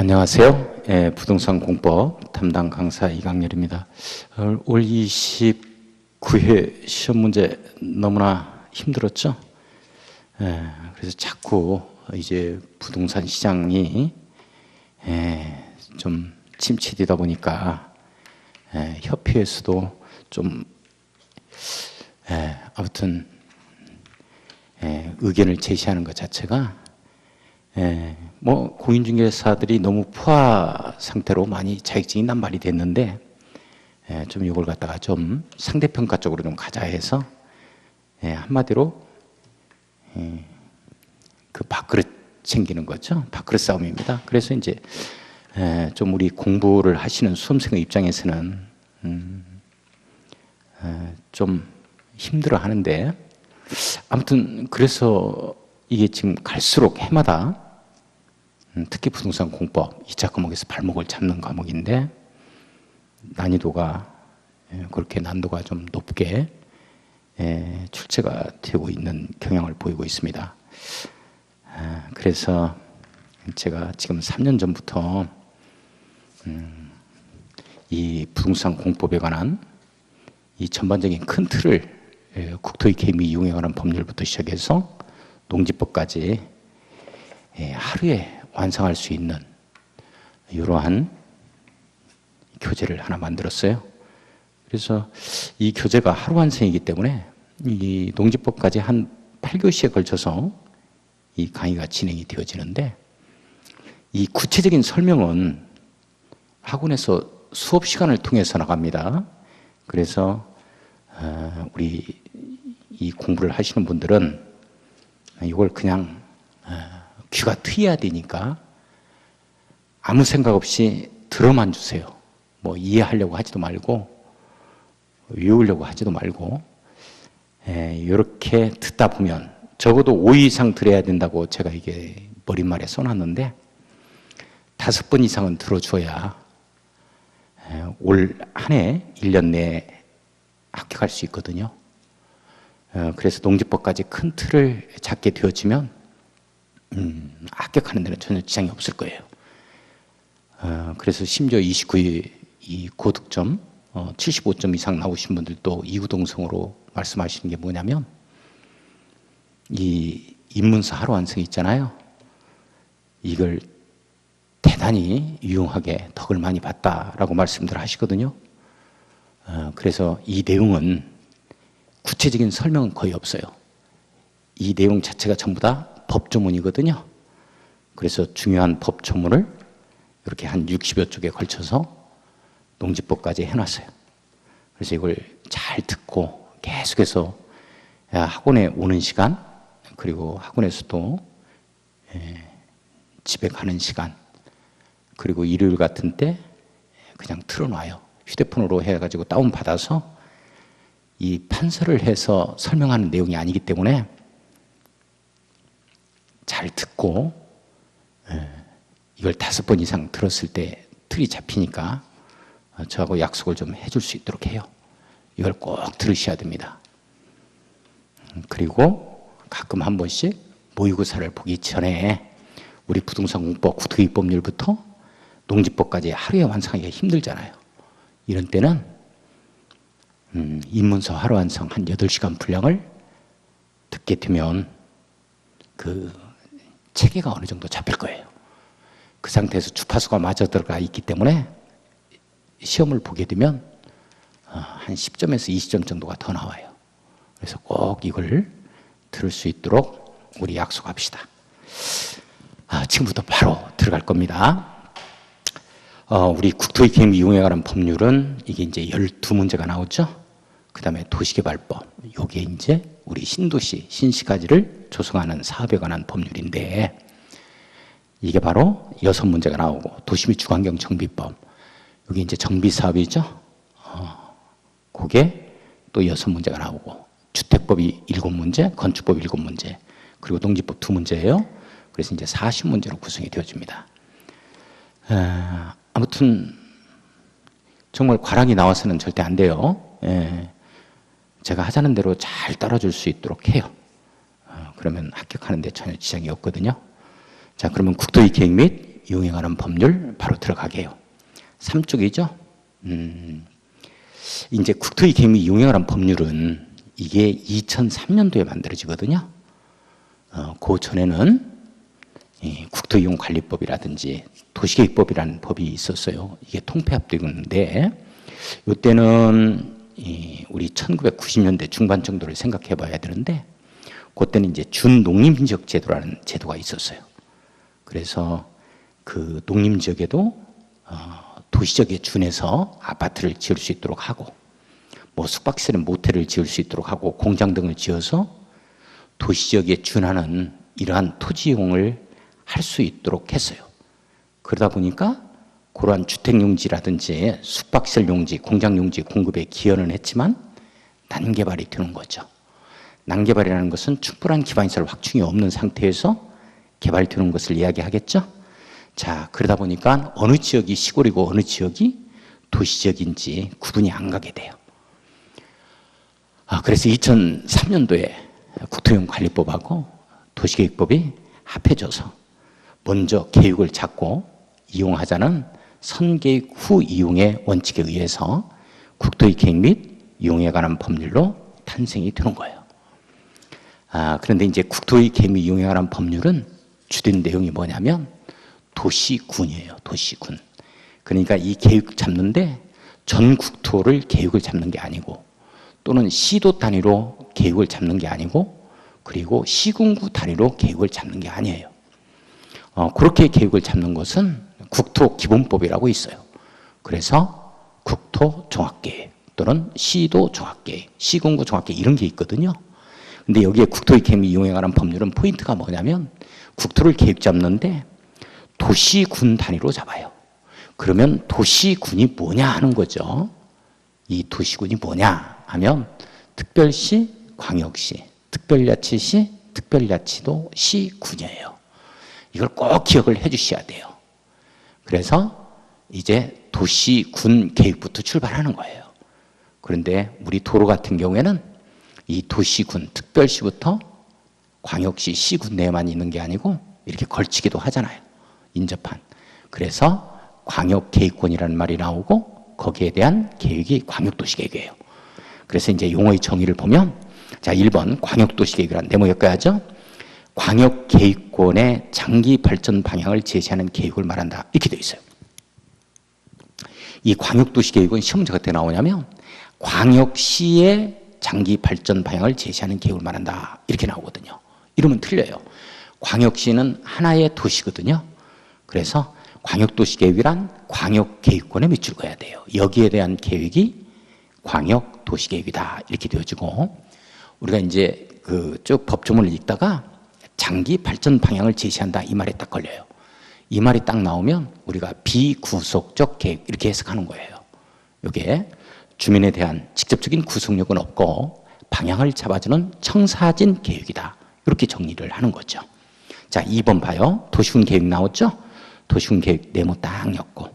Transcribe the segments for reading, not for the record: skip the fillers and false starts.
안녕하세요. 부동산 공법 담당 강사 이강렬입니다. 올 29회 시험 문제 너무나 힘들었죠? 그래서 자꾸 이제 부동산 시장이 좀 침체되다 보니까 협회에서도 좀 아무튼 의견을 제시하는 것 자체가 뭐 공인중개사들이 너무 포화 상태로 많이 자격증이 난발이 됐는데 좀 이걸 갖다가 좀 상대평가 쪽으로 좀 가자 해서 한마디로 그 밥그릇 챙기는 거죠. 밥그릇 싸움입니다. 그래서 이제 좀 우리 공부를 하시는 수험생의 입장에서는 좀 힘들어 하는데, 아무튼 그래서 이게 지금 갈수록 해마다 특히 부동산 공법 2차 과목에서 발목을 잡는 과목인데, 난이도가 그렇게 난도가 좀 높게 출제가 되고 있는 경향을 보이고 있습니다. 그래서 제가 지금 3년 전부터 이 부동산 공법에 관한 이 전반적인 큰 틀을 국토의 개미 이용에 관한 법률부터 시작해서 농지법까지 하루에 완성할 수 있는 이러한 교재를 하나 만들었어요. 그래서 이 교재가 하루 완성이기 때문에 이 농지법까지 한 8교시에 걸쳐서 이 강의가 진행이 되어지는데, 이 구체적인 설명은 학원에서 수업 시간을 통해서 나갑니다. 그래서 우리 이 공부를 하시는 분들은 이걸 그냥 귀가 트여야 되니까 아무 생각 없이 들어만 주세요. 뭐 이해하려고 하지도 말고 외우려고 하지도 말고 이렇게 듣다 보면 적어도 5회 이상 들어야 된다고 제가 이게 머릿말에 써놨는데 5번 이상은 들어줘야 올 한 해 1년 내에 합격할 수 있거든요. 그래서 농지법까지 큰 틀을 잡게 되어지면 합격하는 데는 전혀 지장이 없을 거예요. 그래서 심지어 29위 이 고득점 75점 이상 나오신 분들도 이구동성으로 말씀하시는 게 뭐냐면, 이 입문서 하루 완성 있잖아요. 이걸 대단히 유용하게 덕을 많이 봤다라고 말씀들 하시거든요. 그래서 이 내용은 구체적인 설명은 거의 없어요. 이 내용 자체가 전부 다 법조문이거든요. 그래서 중요한 법조문을 이렇게 한 60여 쪽에 걸쳐서 농지법까지 해놨어요. 그래서 이걸 잘 듣고 계속해서 학원에 오는 시간, 그리고 학원에서도 집에 가는 시간, 그리고 일요일 같은 때 그냥 틀어놔요. 휴대폰으로 해가지고 다운받아서, 이 판서를 해서 설명하는 내용이 아니기 때문에 잘 듣고 이걸 5번 이상 들었을 때 틀이 잡히니까 저하고 약속을 좀 해줄 수 있도록 해요. 이걸 꼭 들으셔야 됩니다. 그리고 가끔 한 번씩 모의고사를 보기 전에 우리 부동산 공법, 국토의 법률부터 농지법까지 하루에 완성하기가 힘들잖아요. 이런 때는 입문서 하루 완성 한 8시간 분량을 듣게 되면 그 체계가 어느 정도 잡힐 거예요. 그 상태에서 주파수가 맞아 들어가 있기 때문에 시험을 보게 되면 한 10점에서 20점 정도가 더 나와요. 그래서 꼭 이걸 들을 수 있도록 우리 약속합시다. 지금부터 바로 들어갈 겁니다. 우리 국토의 개미 이용에 관한 법률은 이게 이제 12문제가 나오죠. 그 다음에 도시개발법, 요게 이제 우리 신도시, 신시가지를 조성하는 사업에 관한 법률인데, 이게 바로 6문제가 나오고, 도시 및 주거환경 정비법, 여기 이제 정비사업이죠. 그게 또 6문제가 나오고, 주택법이 7문제, 건축법 7문제, 그리고 농지법 2문제예요. 그래서 이제 40문제로 구성이 되어집니다. 아무튼 정말 과락이 나와서는 절대 안 돼요. 제가 하자는 대로 잘 따라줄 수 있도록 해요. 그러면 합격하는 데 전혀 지장이 없거든요. 자, 그러면 국토의 계획 및 이용에 관한 법률 바로 들어가게요. 3쪽이죠. 이제 국토의 계획 및 이용에 관한 법률은 이게 2003년도에 만들어지거든요. 그 전에는 국토이용관리법이라든지 도시계획법이라는 법이 있었어요. 이게 통폐합되고 있는데 이때는 우리 1990년대 중반 정도를 생각해 봐야 되는데 그때는 이제 준농림지역 제도라는 제도가 있었어요. 그래서 그 농림지역에도 도시적에 준해서 아파트를 지을 수 있도록 하고 뭐 숙박시설은 모텔을 지을 수 있도록 하고 공장 등을 지어서 도시적에 준하는 이러한 토지 이용을 할 수 있도록 했어요. 그러다 보니까 그러한 주택용지라든지 숙박시설 용지, 공장 용지 공급에 기여는 했지만 난개발이 되는 거죠. 난개발이라는 것은 충분한 기반시설 확충이 없는 상태에서 개발되는 것을 이야기하겠죠. 자, 그러다 보니까 어느 지역이 시골이고 어느 지역이 도시적인지 구분이 안 가게 돼요. 그래서 2003년도에 국토이용관리법하고 도시계획법이 합해져서 먼저 계획을 잡고 이용하자는 선계획 후 이용의 원칙에 의해서 국토의 계획 및 이용에 관한 법률로 탄생이 되는 거예요. 그런데 이제 국토의 계획 및 이용에 관한 법률은 주된 내용이 뭐냐면 도시군이에요. 도시군. 그러니까 이 계획 잡는데 전 국토를 계획을 잡는 게 아니고 또는 시도 단위로 계획을 잡는 게 아니고 그리고 시군구 단위로 계획을 잡는 게 아니에요. 그렇게 계획을 잡는 것은 국토기본법이라고 있어요. 그래서 국토종합계획 또는 시도종합계획, 시군구 종합계획 이런 게 있거든요. 근데 여기에 국토의 계획 및 이용에 관한 법률은 포인트가 뭐냐면 국토를 계획 잡는데 도시군 단위로 잡아요. 그러면 도시군이 뭐냐 하는 거죠. 이 도시군이 뭐냐 하면 특별시, 광역시, 특별자치시, 특별자치도 시군이에요. 이걸 꼭 기억을 해 주셔야 돼요. 그래서 이제 도시군 계획부터 출발하는 거예요. 그런데 우리 도로 같은 경우에는 이 도시군, 특별시부터 광역시, 시군 내에만 있는 게 아니고 이렇게 걸치기도 하잖아요. 인접한. 그래서 광역계획권이라는 말이 나오고 거기에 대한 계획이 광역도시계획이에요. 그래서 이제 용어의 정의를 보면 자, 1번 광역도시계획이란 네모 엮어야죠. 광역계획권의 장기 발전 방향을 제시하는 계획을 말한다. 이렇게 되어 있어요. 이 광역도시계획은 시험 문제가 어떻게 나오냐면 광역시의 장기 발전 방향을 제시하는 계획을 말한다. 이렇게 나오거든요. 이러면 틀려요. 광역시는 하나의 도시거든요. 그래서 광역도시계획이란 광역계획권에 밑줄 그어야 돼요. 여기에 대한 계획이 광역도시계획이다. 이렇게 되어지고 우리가 이제 쭉 법조문을 읽다가 장기 발전 방향을 제시한다. 이 말에 딱 걸려요. 이 말이 딱 나오면 우리가 비구속적 계획 이렇게 해석하는 거예요. 이게 주민에 대한 직접적인 구속력은 없고 방향을 잡아주는 청사진 계획이다. 이렇게 정리를 하는 거죠. 자, 2번 봐요. 도시군 계획 나왔죠? 도시군 계획 네모 딱 엮고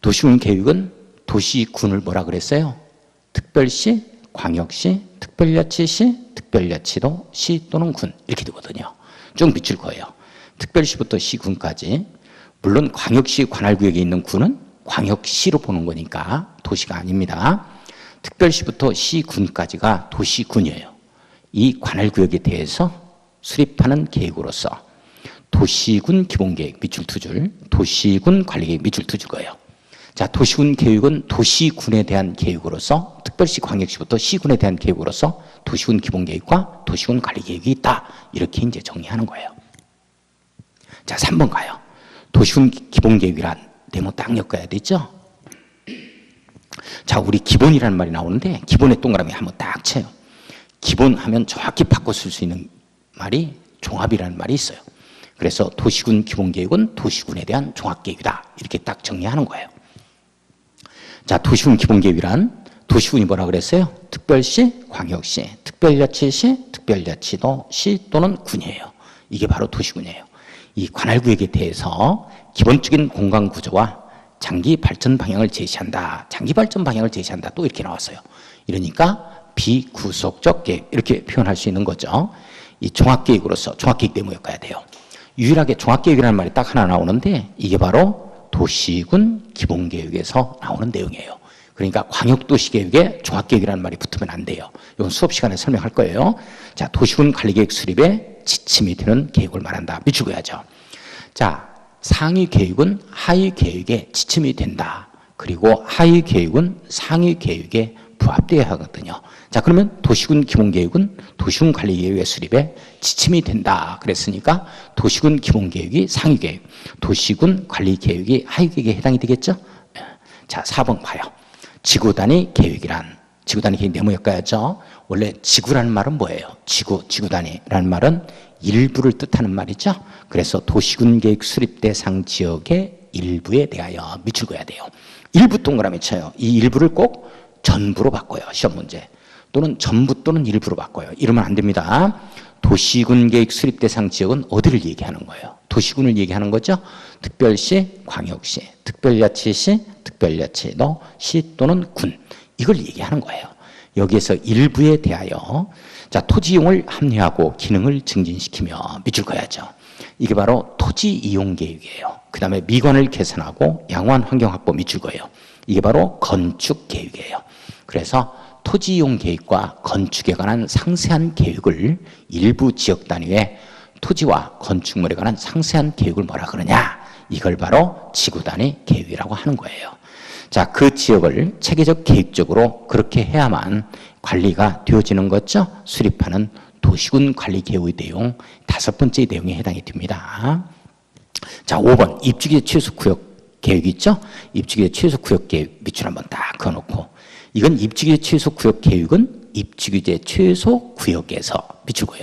도시군 계획은 도시군을 뭐라 그랬어요? 특별시, 광역시, 특별자치시, 특별자치도, 시 또는 군 이렇게 되거든요. 쭉 비출 거예요. 특별시부터 시군까지. 물론 광역시 관할구역에 있는 군은 광역시로 보는 거니까 도시가 아닙니다. 특별시부터 시군까지가 도시군이에요. 이 관할구역에 대해서 수립하는 계획으로서 도시군 기본계획 밑줄 두 줄, 도시군 관리계획 밑줄 두 줄 거예요. 자, 도시군 계획은 도시군에 대한 계획으로서 특별시 광역시부터 시군에 대한 계획으로서 도시군 기본계획과 도시군 관리계획이 있다. 이렇게 이제 정리하는 거예요. 자, 3번 가요. 도시군 기본계획이란 네모 딱 엮어야 되죠? 자, 우리 기본이라는 말이 나오는데 기본에 동그라미 한번 딱 쳐요. 기본 하면 정확히 바꿔 쓸 수 있는 말이 종합이라는 말이 있어요. 그래서 도시군 기본계획은 도시군에 대한 종합계획이다. 이렇게 딱 정리하는 거예요. 자, 도시군 기본계획이란 도시군이 뭐라 그랬어요? 특별시, 광역시, 특별자치시, 특별자치도, 시 또는 군이에요. 이게 바로 도시군이에요. 이 관할구역에 대해서 기본적인 공간구조와 장기 발전 방향을 제시한다. 장기 발전 방향을 제시한다. 또 이렇게 나왔어요. 이러니까 비구속적 계획 이렇게 표현할 수 있는 거죠. 이 종합계획으로서 종합계획 네모 엮어야 돼요. 유일하게 종합계획이라는 말이 딱 하나 나오는데 이게 바로 도시군 기본계획에서 나오는 내용이에요. 그러니까 광역도시계획에 종합계획이라는 말이 붙으면 안 돼요. 이건 수업 시간에 설명할 거예요. 자, 도시군 관리계획 수립에 지침이 되는 계획을 말한다. 밑줄 그어야죠. 자, 상위 계획은 하위 계획에 지침이 된다. 그리고 하위 계획은 상위 계획에 부합되어야 하거든요. 자, 그러면 도시군 기본계획은 도시군 관리계획의 수립에 지침이 된다. 그랬으니까 도시군 기본계획이 상위 계획, 도시군 관리계획이 하위 계획에 해당이 되겠죠? 자, 4번 봐요. 지구단위 계획이란, 지구단위 계획 네모였어야죠. 원래 지구라는 말은 뭐예요? 지구단위라는 말은 일부를 뜻하는 말이죠. 그래서 도시군 계획 수립 대상 지역의 일부에 대하여 밑줄 그어야 돼요. 일부 동그라미 쳐요. 이 일부를 꼭 전부로 바꿔요. 시험 문제. 또는 전부 또는 일부로 바꿔요. 이러면 안 됩니다. 도시군 계획 수립 대상 지역은 어디를 얘기하는 거예요? 도시군을 얘기하는 거죠. 특별시, 광역시, 특별자치시, 특별자치도, 시 또는 군. 이걸 얘기하는 거예요. 여기에서 일부에 대하여 자, 토지 이용을 합리화하고 기능을 증진시키며 밑줄 그어야죠. 이게 바로 토지 이용 계획이에요. 그 다음에 미관을 개선하고 양호한 환경 확보 밑줄 그어요. 이게 바로 건축 계획이에요. 그래서 토지 이용 계획과 건축에 관한 상세한 계획을 일부 지역 단위의 토지와 건축물에 관한 상세한 계획을 뭐라 그러냐? 이걸 바로 지구 단위 계획이라고 하는 거예요. 자, 그 지역을 체계적 계획적으로 그렇게 해야만 관리가 되어지는 거죠. 수립하는 도시군 관리 계획의 내용 5번째 내용에 해당이 됩니다. 자, 5번 입주기재 최소 구역 계획 있죠? 입주기재 최소 구역 계획 밑줄 한번 딱 그어놓고, 이건 입주기재 최소 구역 계획은 입주기재 최소 구역에서 밑줄 그어요.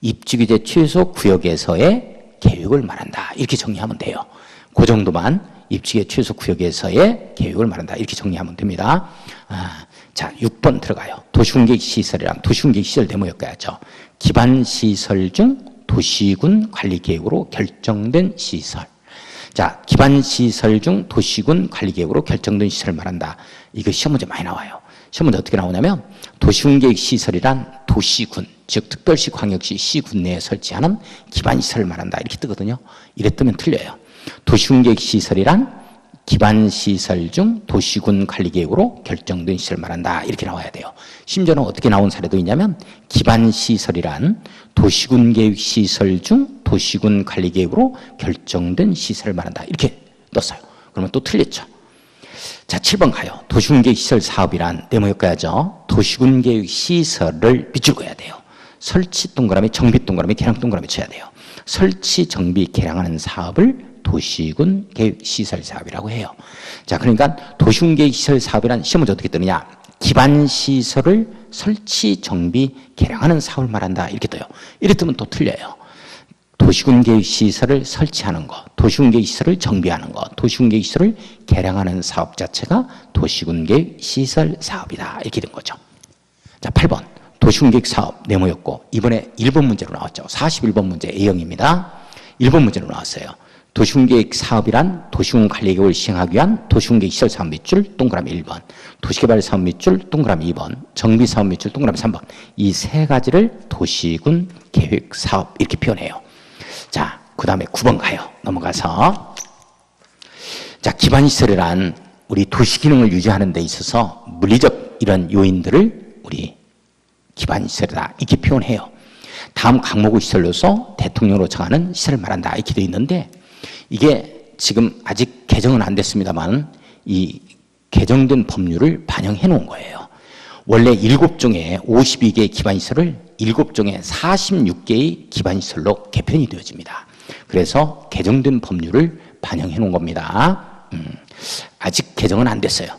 입주기재 최소 구역에서의 계획을 말한다. 이렇게 정리하면 돼요. 그 정도만 입주기재 최소 구역에서의 계획을 말한다. 이렇게 정리하면 됩니다. 자, 6번 들어가요. 도시군계획 시설이랑 도시군계획 시설 네모였어야죠. 기반시설 중 도시군 관리계획으로 결정된 시설. 자, 기반시설 중 도시군 관리계획으로 결정된 시설을 말한다. 이거 시험 문제 많이 나와요. 시험 문제 어떻게 나오냐면 도시군계획 시설이란 도시군, 즉 특별시, 광역시, 시군 내에 설치하는 기반시설을 말한다. 이렇게 뜨거든요. 이래 뜨면 틀려요. 도시군계획 시설이란 기반시설 중 도시군 관리계획으로 결정된 시설을 말한다. 이렇게 나와야 돼요. 심지어는 어떻게 나온 사례도 있냐면 기반시설이란 도시군계획 시설 중 도시군 관리계획으로 결정된 시설을 말한다. 이렇게 넣었어요. 그러면 또 틀렸죠. 자, 7번 가요. 도시군계획 시설 사업이란 네모였어야죠. 도시군계획 시설을 밑줄 그어야 돼요. 설치 동그라미, 정비 동그라미, 개량 동그라미 쳐야 돼요. 설치, 정비, 개량하는 사업을 도시군 계획 시설 사업이라고 해요. 자, 그러니까 도시군 계획 시설 사업이란 시험 문제 어떻게 뜨느냐? 기반 시설을 설치, 정비, 개량하는 사업을 말한다. 이렇게 떠요. 이렇게 뜨면 또 틀려요. 도시군 계획 시설을 설치하는 거, 도시군 계획 시설을 정비하는 거, 도시군 계획 시설을 개량하는 사업 자체가 도시군 계획 시설 사업이다. 이렇게 된 거죠. 자, 8번. 도시군 계획 사업 네모였고, 이번에 1번 문제로 나왔죠. 41번 문제 A형입니다. 1번 문제로 나왔어요. 도시군계획 사업이란 도시군 관리계획을 시행하기 위한 도시군계획 시설 사업 밑줄 동그라미 1번, 도시개발 사업 밑줄 동그라미 2번, 정비 사업 밑줄 동그라미 3번. 이 세 가지를 도시군 계획 사업 이렇게 표현해요. 자, 그 다음에 9번 가요. 넘어가서 자, 기반시설이란 우리 도시 기능을 유지하는 데 있어서 물리적 이런 요인들을 우리 기반시설이다 이렇게 표현해요. 다음 강목의 시설로서 대통령으로 정하는 시설을 말한다 이렇게 되어 있는데, 이게 지금 아직 개정은 안 됐습니다만 이 개정된 법률을 반영해 놓은 거예요. 원래 7종의 52개의 기반시설을 7종의 46개의 기반시설로 개편이 되어집니다. 그래서 개정된 법률을 반영해 놓은 겁니다. 아직 개정은 안 됐어요.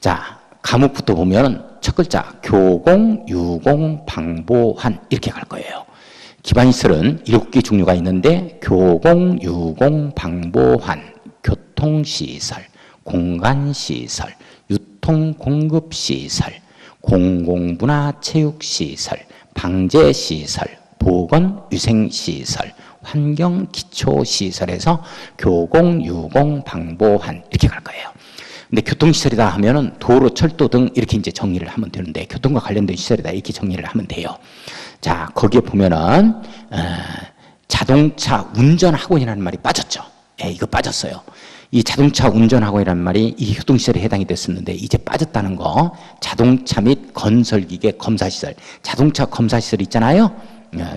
자, 과목부터 보면 첫 글자 교공, 유공, 방보환 이렇게 갈 거예요. 기반시설은 7개 종류가 있는데 교공, 유공, 방보환, 교통시설, 공간시설, 유통공급시설, 공공문화체육시설, 방제시설, 보건위생시설, 환경기초시설에서 교공, 유공, 방보환 이렇게 갈 거예요. 근데 교통시설이다 하면은 도로, 철도 등 이렇게 이제 정리를 하면 되는데, 교통과 관련된 시설이다 이렇게 정리를 하면 돼요. 자, 거기에 보면은 자동차 운전학원이라는 말이 빠졌죠. 예, 이거 빠졌어요. 이 자동차 운전학원이라는 말이 이 교통시설에 해당이 됐었는데 이제 빠졌다는 거. 자동차 및 건설기계 검사시설, 자동차 검사시설 있잖아요.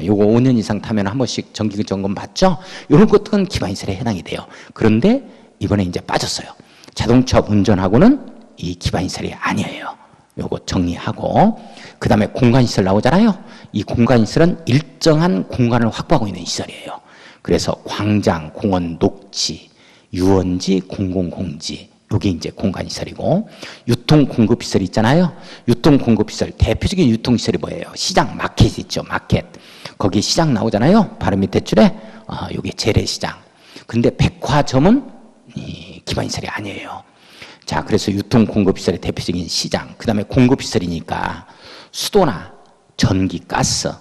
요거 5년 이상 타면 한 번씩 정기 점검 받죠. 이런 것들은 기반시설에 해당이 돼요. 그런데 이번에 이제 빠졌어요. 자동차 운전학원은 이 기반시설이 아니에요. 요거 정리하고, 그 다음에 공간시설 나오잖아요. 이 공간시설은 일정한 공간을 확보하고 있는 시설이에요. 그래서 광장, 공원, 녹지, 유원지, 공공공지, 요게 이제 공간시설이고, 유통공급시설 있잖아요. 유통공급시설, 대표적인 유통시설이 뭐예요? 시장, 마켓 있죠. 마켓. 거기 시장 나오잖아요. 바로 밑에 줄에 요게 재래시장. 근데 백화점은 이 기반시설이 아니에요. 자, 그래서 유통공급시설의 대표적인 시장, 그 다음에 공급시설이니까 수도나 전기, 가스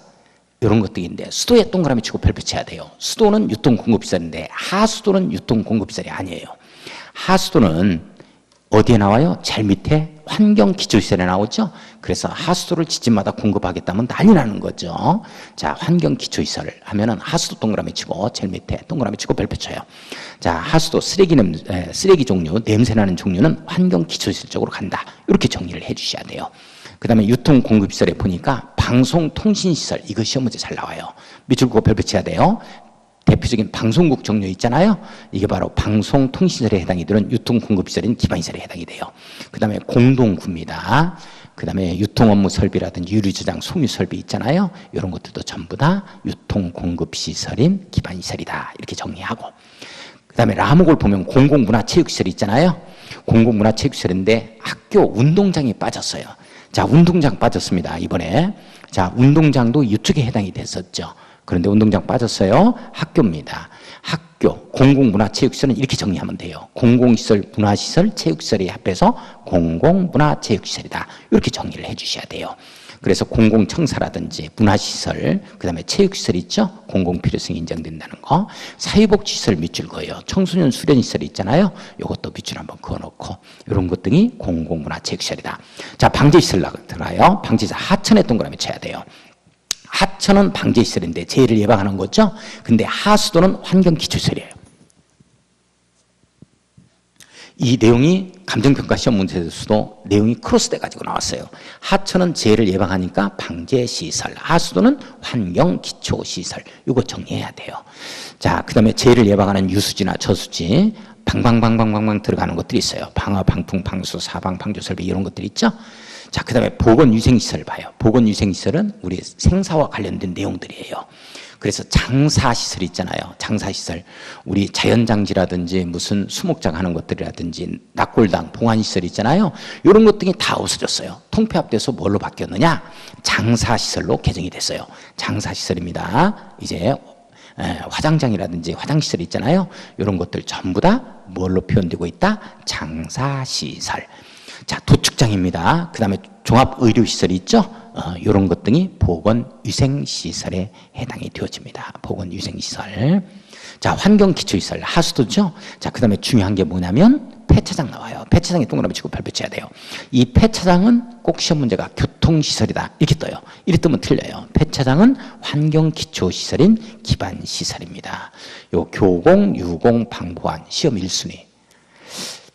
이런 것들인데, 수도에 동그라미 치고 별표 쳐야 돼요. 수도는 유통공급시설인데 하수도는 유통공급시설이 아니에요. 하수도는 어디에 나와요? 제일 밑에 환경기초시설에 나오죠. 그래서 하수도를 지집마다 공급하겠다면 난리 나는 거죠. 자, 환경기초시설 하면은 하수도 동그라미 치고 제일 밑에 동그라미 치고 별표 쳐요. 자, 하수도 쓰레기 종류, 냄새나는 종류는 환경기초시설 쪽으로 간다. 이렇게 정리를 해 주셔야 돼요. 그 다음에 유통공급시설에 보니까 방송통신시설, 이거 시험 문제 잘 나와요. 밑줄 그거 별표 쳐야 돼요. 대표적인 방송국 종류 있잖아요. 이게 바로 방송통신시설에 해당이 되는 유통공급시설인 기반시설에 해당이 돼요. 그 다음에 공동구입니다. 그 다음에 유통업무 설비라든지 유류저장, 송유설비 있잖아요. 이런 것들도 전부 다 유통공급시설인 기반시설이다. 이렇게 정리하고, 그 다음에 라목을 보면 공공문화체육시설 있잖아요. 공공문화체육시설인데 학교 운동장이 빠졌어요. 자, 운동장 빠졌습니다, 이번에. 자, 운동장도 이쪽에 해당이 됐었죠. 그런데 운동장 빠졌어요. 학교입니다. 학교, 공공문화체육시설은 이렇게 정리하면 돼요. 공공시설, 문화시설, 체육시설이 합해서 공공문화체육시설이다. 이렇게 정리를 해 주셔야 돼요. 그래서 공공청사라든지 문화시설, 그 다음에 체육시설 있죠? 공공필요성이 인정된다는 거. 사회복지시설 밑줄 그어요. 청소년 수련시설 있잖아요. 이것도 밑줄 한번 그어놓고, 이런 것들이 공공문화체육시설이다. 자, 방제시설 들어요. 방제시설 하천에 동그라미 쳐야 돼요. 하천은 방제시설인데 재해를 예방하는 거죠. 근데 하수도는 환경기초시설이에요. 이 내용이 감정평가 시험 문제에서도 내용이 크로스돼 가지고 나왔어요. 하천은 재해를 예방하니까 방제시설, 하수도는 환경기초시설. 이거 정리해야 돼요. 자, 그 다음에 재해를 예방하는 유수지나 저수지, 방방방방방방 들어가는 것들이 있어요. 방화, 방풍, 방수, 사방, 방조설비 이런 것들이 있죠. 자, 그 다음에 보건위생시설 봐요. 보건위생시설은 우리 생사와 관련된 내용들이에요. 그래서 장사시설 있잖아요. 장사시설. 우리 자연장지라든지 무슨 수목장 하는 것들이라든지 낙골당, 봉안시설 있잖아요. 이런 것들이 다 없어졌어요. 통폐합돼서 뭘로 바뀌었느냐? 장사시설로 개정이 됐어요. 장사시설입니다. 이제 화장장이라든지 화장시설 있잖아요. 이런 것들 전부 다 뭘로 표현되고 있다? 장사시설. 자, 도축장입니다. 그 다음에 종합의료시설이 있죠. 이런 것 등이 보건위생시설에 해당이 되어집니다. 보건위생시설. 자, 환경기초시설, 하수도죠. 자, 그 다음에 중요한 게 뭐냐면 폐차장 나와요. 폐차장에 동그라미 치고 별표 쳐야 돼요. 이 폐차장은 꼭 시험 문제가 교통시설이다 이렇게 떠요. 이렇게 뜨면 틀려요. 폐차장은 환경기초시설인 기반시설입니다. 요 교공, 유공, 방보안 시험 1순위.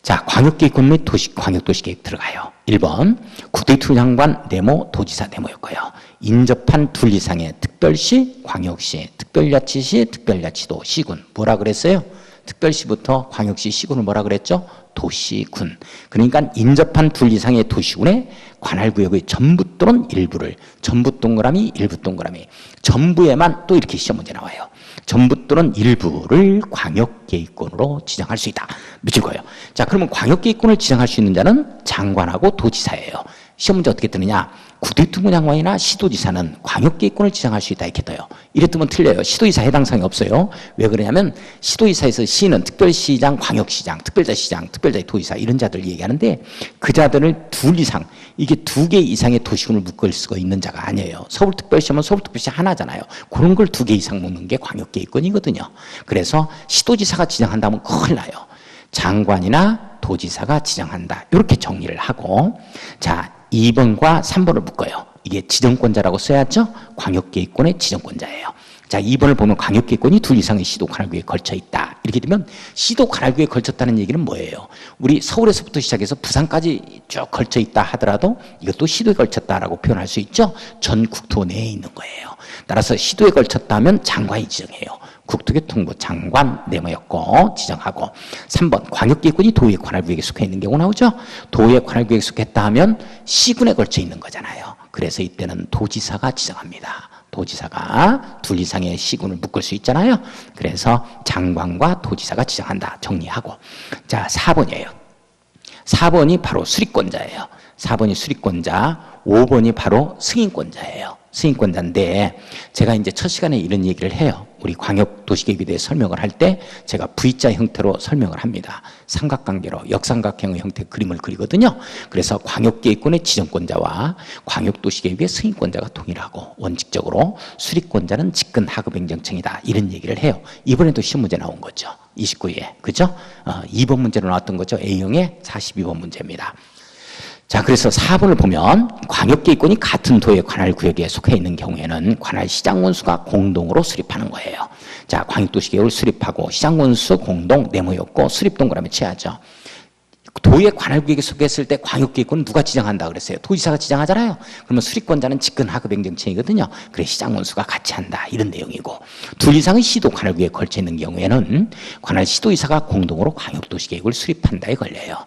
자, 광역계획권 및 광역도시계획 들어가요. 1번 국토교통장관 네모, 도지사 네모였고요. 인접한 둘 이상의 특별시, 광역시, 특별자치시, 특별자치도, 시군. 뭐라 그랬어요? 특별시부터 광역시, 시군을 뭐라 그랬죠? 도시군. 그러니까 인접한 둘 이상의 도시군의 관할구역의 전부 또는 일부를, 전부 동그라미, 일부 동그라미, 전부에만 또 이렇게 시험 문제 나와요. 전부 또는 일부를 광역계획권으로 지정할 수 있다. 밑줄 그어요. 자, 그러면 광역계획권을 지정할 수 있는 자는 장관하고 도지사예요. 시험 문제 어떻게 뜨느냐? 국토교통부장관이나 시도지사는 광역계획권을 지정할 수 있다 이렇게 떠요. 이래 뜨면 틀려요. 시도지사 해당 사항이 없어요. 왜 그러냐면 시도지사에서 시는 특별시장, 광역시장, 특별자시장, 특별자도지사 이런 자들 얘기하는데 그 자들을 둘 이상, 이게 2개 이상의 도시군을 묶을 수가 있는 자가 아니에요. 서울특별시하면 서울특별시 하나잖아요. 그런 걸 2개 이상 묶는 게 광역계획권이거든요. 그래서 시도지사가 지정한다면 큰일 나요. 장관이나 도지사가 지정한다. 이렇게 정리를 하고, 자, 2번과 3번을 묶어요. 이게 지정권자라고 써야죠. 광역계획권의 지정권자예요. 자, 2번을 보면 광역기획권이 둘 이상의 시도 관할구에 걸쳐 있다. 이렇게 되면 시도 관할구에 걸쳤다는 얘기는 뭐예요? 우리 서울에서부터 시작해서 부산까지 쭉 걸쳐 있다 하더라도 이것도 시도에 걸쳤다라고 표현할 수 있죠. 전 국토 내에 있는 거예요. 따라서 시도에 걸쳤다 하면 장관이 지정해요. 국토교통부 장관 네모였고 지정하고. 3번 광역기획권이 도의 관할구역에 속해 있는 경우 나오죠. 도의 관할구역에 속했다 하면 시군에 걸쳐 있는 거잖아요. 그래서 이때는 도지사가 지정합니다. 도지사가 둘 이상의 시군을 묶을 수 있잖아요. 그래서 장관과 도지사가 지정한다. 정리하고. 자, 4번이에요. 4번이 바로 수립권자예요. 4번이 수립권자, 5번이 바로 승인권자예요. 승인권자인데 제가 이제 첫 시간에 이런 얘기를 해요. 우리 광역도시계획에 대해 설명을 할 때 제가 V자 형태로 설명을 합니다. 삼각관계로 역삼각형의 형태의 그림을 그리거든요. 그래서 광역계획권의 지정권자와 광역도시계획의 승인권자가 동일하고 원칙적으로 수립권자는 직근 하급행정청이다. 이런 얘기를 해요. 이번에도 시험 문제 나온 거죠. 29회. 그죠? 2번 문제로 나왔던 거죠. A형의 42번 문제입니다. 자, 그래서 4번을 보면 광역계획권이 같은 도의 관할구역에 속해 있는 경우에는 관할시장군수가 공동으로 수립하는 거예요. 자, 광역도시계획을 수립하고 시장군수 공동 네모였고 수립 동그라미 쳐야죠. 도의 관할구역에 속했을 때 광역계획권은 누가 지정한다 그랬어요? 도지사가 지정하잖아요. 그러면 수립권자는 직근 하급행정청이거든요. 그래 시장군수가 같이 한다 이런 내용이고, 둘 이상의 시도 관할구역에 걸쳐 있는 경우에는 관할시도의사가 공동으로 광역도시계획을 수립한다에 걸려요.